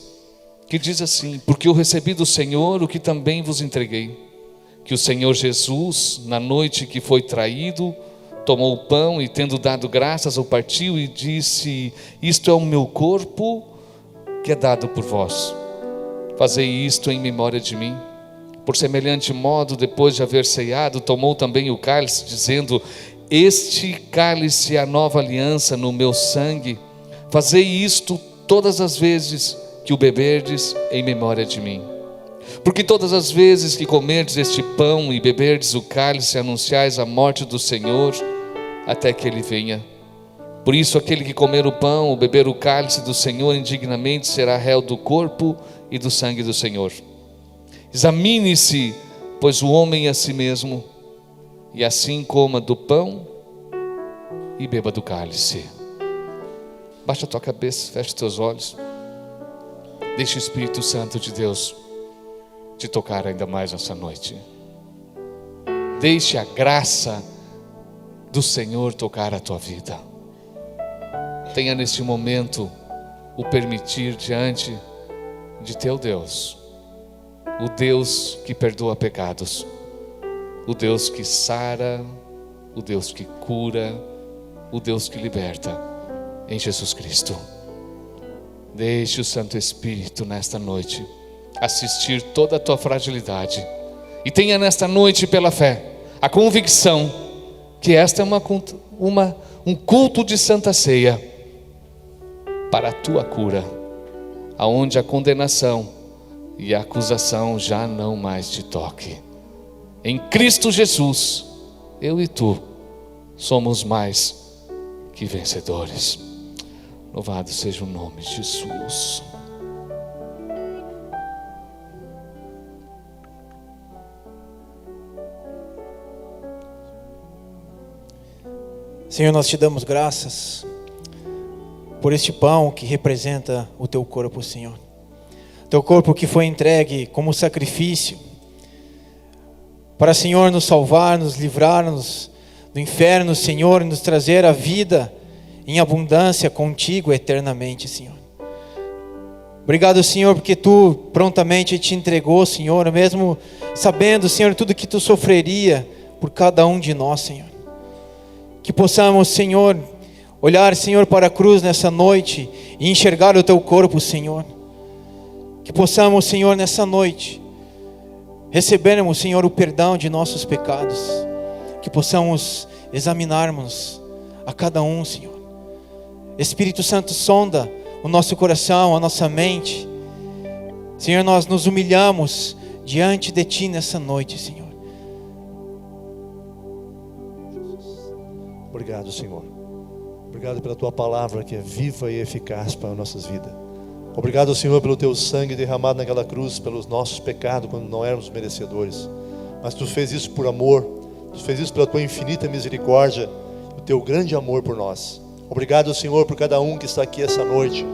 que diz assim: porque eu recebi do Senhor o que também vos entreguei, que o Senhor Jesus, na noite que foi traído, tomou o pão e, tendo dado graças, o partiu e disse: isto é o meu corpo que é dado por vós, fazei isto em memória de mim. Por semelhante modo, depois de haver ceado, tomou também o cálice, dizendo: este cálice é a nova aliança no meu sangue, fazei isto todas as vezes que o beberdes em memória de mim. Porque todas as vezes que comerdes este pão e beberdes o cálice, anunciais a morte do Senhor até que Ele venha. Por isso, aquele que comer o pão ou beber o cálice do Senhor indignamente será réu do corpo e do sangue do Senhor. Examine-se, pois, o homem a si mesmo, e assim coma do pão e beba do cálice. Baixa a tua cabeça, fecha os teus olhos. Deixa o Espírito Santo de Deus te tocar ainda mais nessa noite. Deixe a graça do Senhor tocar a tua vida. Tenha neste momento o permitir diante de teu Deus, o Deus que perdoa pecados, o Deus que sara, o Deus que cura, o Deus que liberta, em Jesus Cristo. Deixe o Santo Espírito nesta noite assistir toda a tua fragilidade, e tenha nesta noite, pela fé, a convicção que esta é um culto de Santa Ceia para a tua cura, aonde a condenação e a acusação já não mais te toque. Em Cristo Jesus, eu e tu somos mais que vencedores. Louvado seja o nome de Jesus. Senhor, nós te damos graças por este pão que representa o teu corpo, Senhor. Teu corpo que foi entregue como sacrifício para, Senhor, nos salvar, nos livrar-nos do inferno, Senhor, e nos trazer a vida em abundância contigo eternamente, Senhor. Obrigado, Senhor, porque tu prontamente te entregou, Senhor, mesmo sabendo, Senhor, tudo que tu sofreria por cada um de nós, Senhor. Que possamos, Senhor, olhar, Senhor, para a cruz nessa noite e enxergar o teu corpo, Senhor. Que possamos, Senhor, nessa noite recebermos, Senhor, o perdão de nossos pecados. Que possamos examinarmos a cada um, Senhor. Espírito Santo, sonda o nosso coração, a nossa mente. Senhor, nós nos humilhamos diante de Ti nessa noite, Senhor. Obrigado, Senhor. Obrigado pela Tua palavra que é viva e eficaz para as nossas vidas. Obrigado, Senhor, pelo Teu sangue derramado naquela cruz pelos nossos pecados quando não éramos merecedores. Mas Tu fez isso por amor, Tu fez isso pela Tua infinita misericórdia, o Teu grande amor por nós. Obrigado, Senhor, por cada um que está aqui essa noite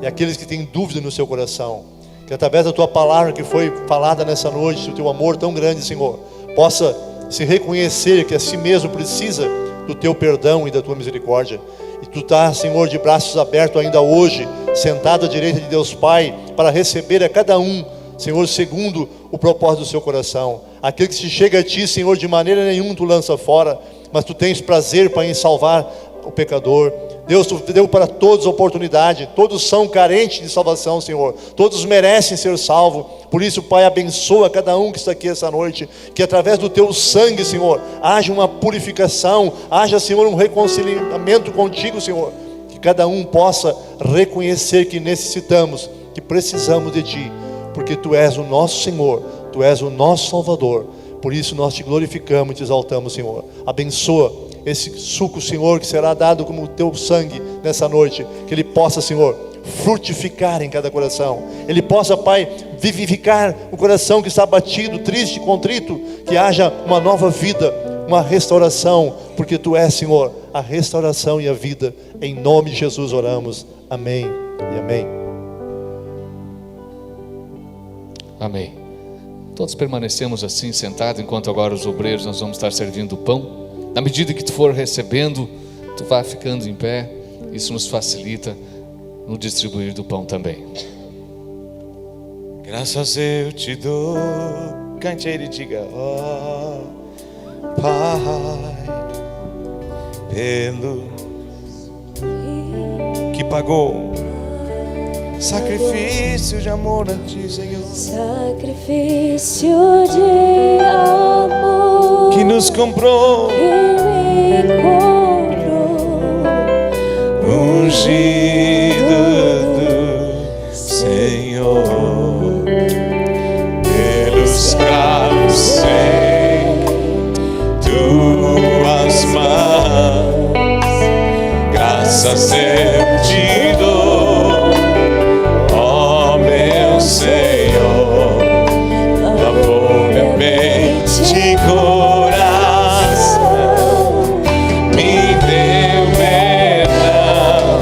e aqueles que têm dúvida no seu coração, que através da Tua palavra que foi falada nessa noite, o Teu amor tão grande, Senhor, possa se reconhecer que a si mesmo precisa do Teu perdão e da Tua misericórdia. E Tu estás, Senhor, de braços abertos ainda hoje, sentado à direita de Deus Pai, para receber a cada um, Senhor, segundo o propósito do seu coração. Aquele que se chega a Ti, Senhor, de maneira nenhuma Tu lança fora, mas Tu tens prazer para em salvar o pecador. Deus, Tu deu para todos a oportunidade. Todos são carentes de salvação, Senhor. Todos merecem ser salvos. Por isso, Pai, abençoa cada um que está aqui essa noite, que através do Teu sangue, Senhor, haja uma purificação, haja, Senhor, um reconciliamento contigo, Senhor. Que cada um possa reconhecer que necessitamos, que precisamos de Ti, porque Tu és o nosso Senhor, Tu és o nosso Salvador. Por isso nós Te glorificamos e Te exaltamos, Senhor. Abençoa esse suco, Senhor, que será dado como o Teu sangue nessa noite, que ele possa, Senhor, frutificar em cada coração. Ele possa, Pai, vivificar o coração que está abatido, triste, contrito, que haja uma nova vida, uma restauração, porque Tu és, Senhor, a restauração e a vida. Em nome de Jesus oramos. Amém e amém. Amém. Todos permanecemos assim sentados, enquanto agora os obreiros nós vamos estar servindo o pão. Na medida que tu for recebendo, tu vai ficando em pé. Isso nos facilita no distribuir do pão também. Graças eu te dou. Cante ele e diga: ó Pai, pelo que pagou sacrifício de amor a ti, Senhor, Sacrifício de amor que nos comprou, que me comprou, ungido do Senhor, pelos cravos em tuas mãos. Graças eu te dou, ó meu Senhor, lavou minha mente e coração, me deu perdão,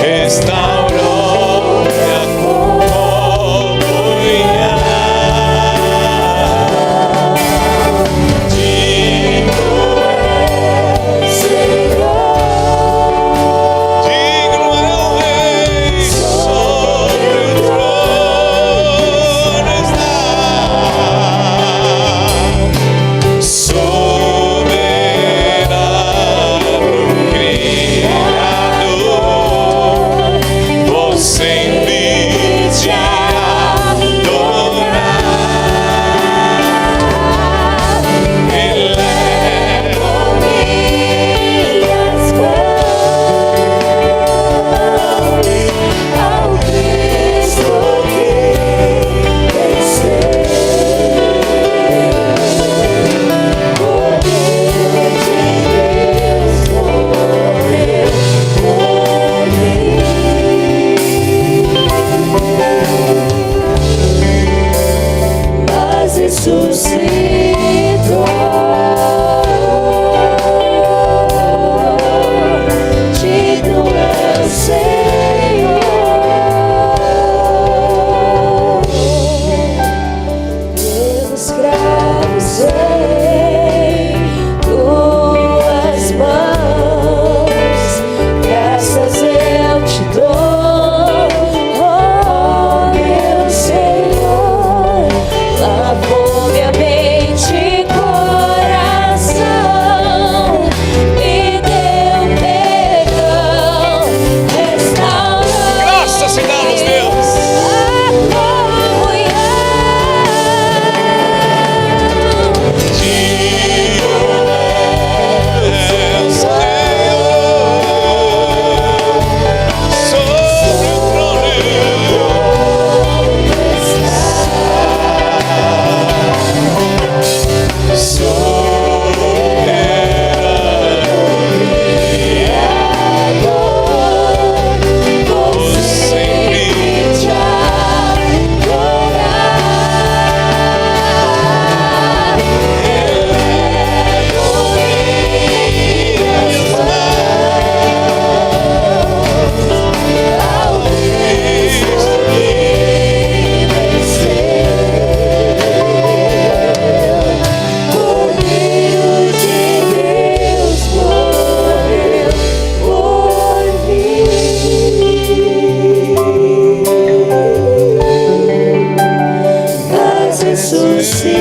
restaurou minha comunhão. Digno é o Rei, sobre o trono está, soberano Criador, vou sempre te adorar. Elevo minhas mãos ao Cristo que venceu. Cordeiro de Deus morreu por mim, mas ressuscitou. Digno é o Senhor, pelos cravos em tuas mãos. Graças eu te dou, ó meu Senhor, lavou minha mente e coração, me deu perdão, restaurou Graças te damos, Deus. a comunhão. Digno é o Senhor, sobre o trono soberano, vou sempre te adorar. Elevo minhas mãos ao Cristo que venceu. Cordeiro de Deus morreu por mim, mas ressuscitou.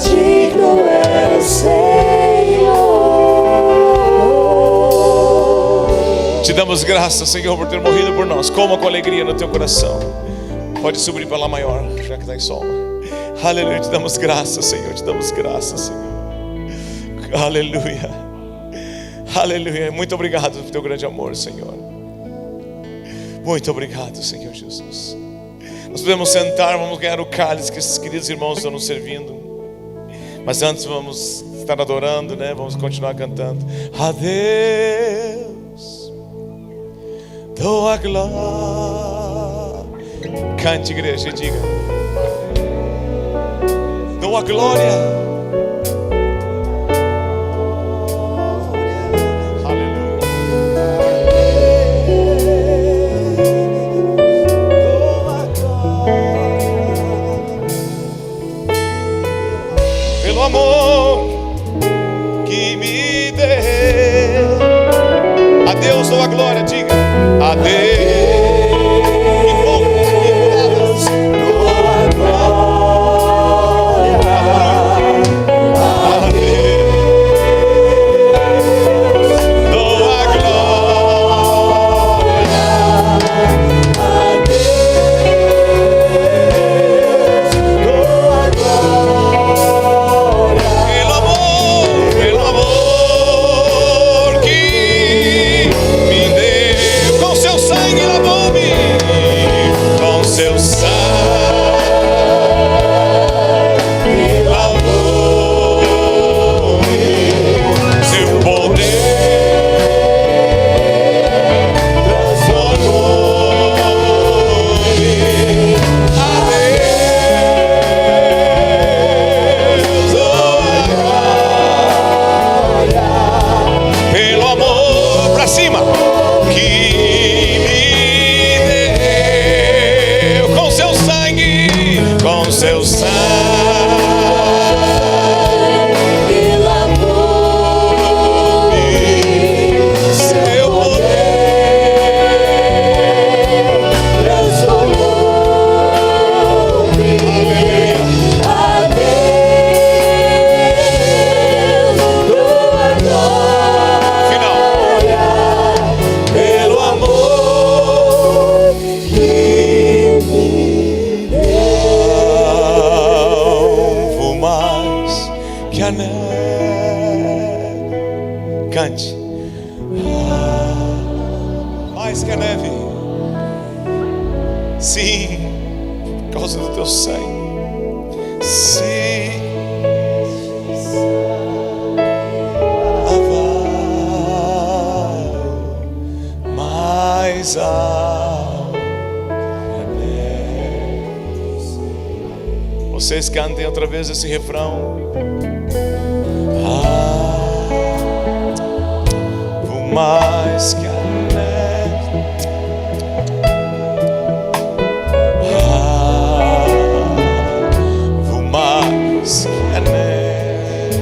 Digno é o Senhor. Te damos graças, Senhor, por ter morrido por nós. Coma com alegria no teu coração. Pode subir para lá maior, já que está em sol. Aleluia, te damos graças, Senhor. Te damos graças, Senhor. Aleluia. Aleluia. Muito obrigado pelo teu grande amor, Senhor. Muito obrigado, Senhor Jesus. Nós podemos sentar, vamos ganhar o cálice que esses queridos irmãos estão nos servindo. Mas antes vamos estar adorando, né? Vamos continuar cantando. A Deus dou a glória. Cante, igreja, e diga: dou a glória. Aleluia. Dou a glória. tua glória, diga. A Deus. Cante. Mais que a neve. Sim, por causa do teu sangue. Sim. Mais alto. Vocês cantem outra vez esse refrão. Mais que a neve, vou mais que a neve,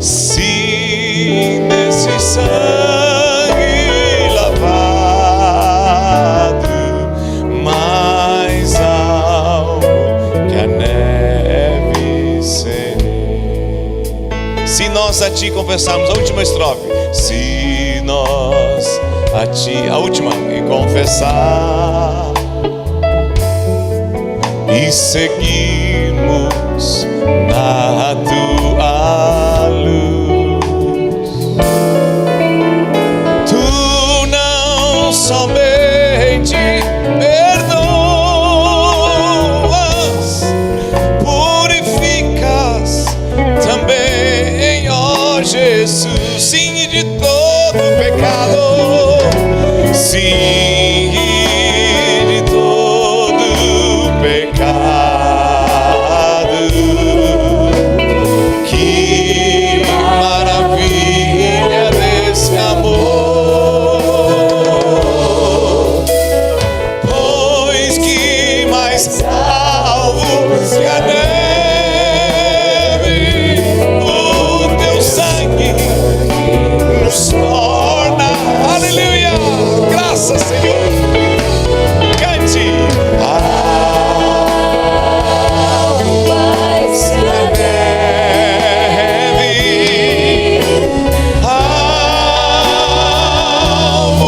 sim, nesse sangue lavado, mais alto que a neve serei. Se nós a ti confessarmos, a última estrofe. Se nós a ti, a última, e confessar e seguirmos na tua luz, tu não somente perdoas, purificas também, ó Jesus, sim, de todo pecado, sim, de todo pecado. Que maravilha desse amor, pois que mais salvo que a neve, o teu sangue nos torna, aleluia, graças, Senhor. Cante. Mais que a neve,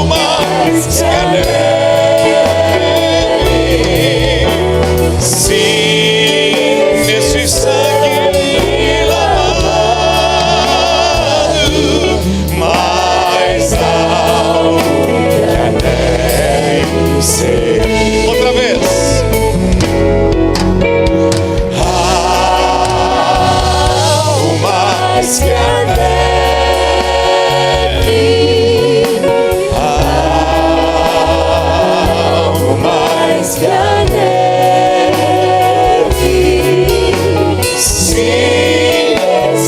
mais que a neve, sim, nesse sangue lavado, mais alto que a neve ser. Outra vez. Mais que a neve, mais que a neve, sim,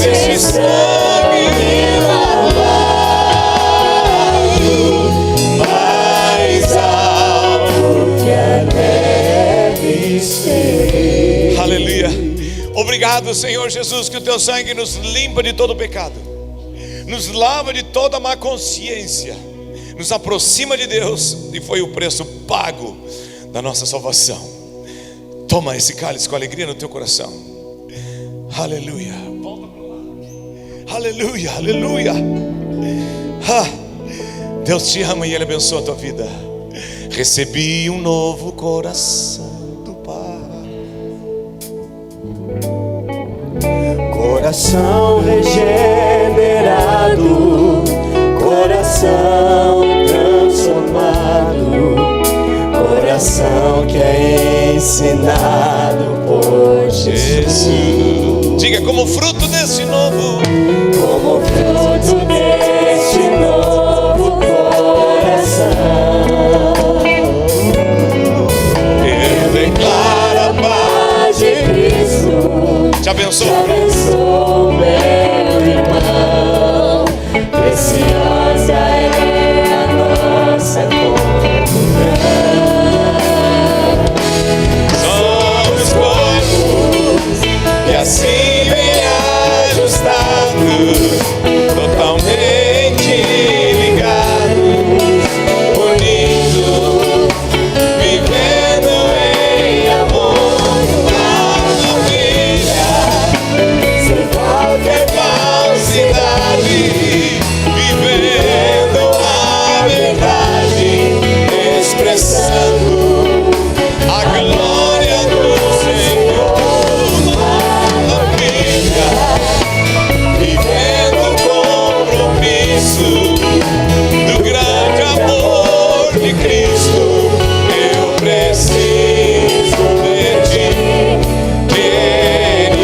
esse sangue lavado, mais alto que a neve ser. Aleluia. Obrigado, Senhor Jesus, que o teu sangue nos limpa de todo pecado. nos lava de toda má consciência, nos aproxima de Deus, e foi o preço pago da nossa salvação. Toma esse cálice com alegria no teu coração. Aleluia. Aleluia, aleluia. Deus te ama e Ele abençoa a tua vida. Recebi um novo coração do Pai. Coração regenerado, coração transformado, coração que é ensinado por Jesus. Diga, como fruto desse novo, como fruto deste novo coração, eu declaro a paz de Cristo. te abençoe. Te abençoo, meu irmão, preciosa é a nossa comunhão. Somos corpos e assim bem ajustados, totalmente ligados, unidos, vivendo em amor, uma família, Sem qualquer falsidade, vivendo a verdade, expressando a glória do Senhor. Uma família, vivendo o compromisso do grande amor de Cristo. Eu preciso de ti, querido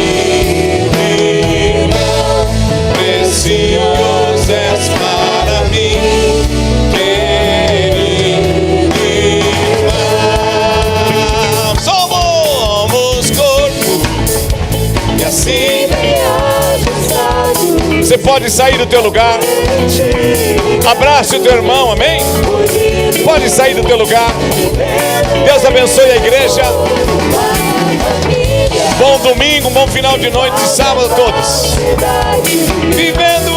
irmão, precioso és para mim, querido irmão. Somos corpo e assim você pode sair do teu lugar. Abrace o teu irmão, amém? Pode sair do teu lugar. Deus abençoe a igreja. Bom domingo, bom final de noite, sábado a todos. Vivendo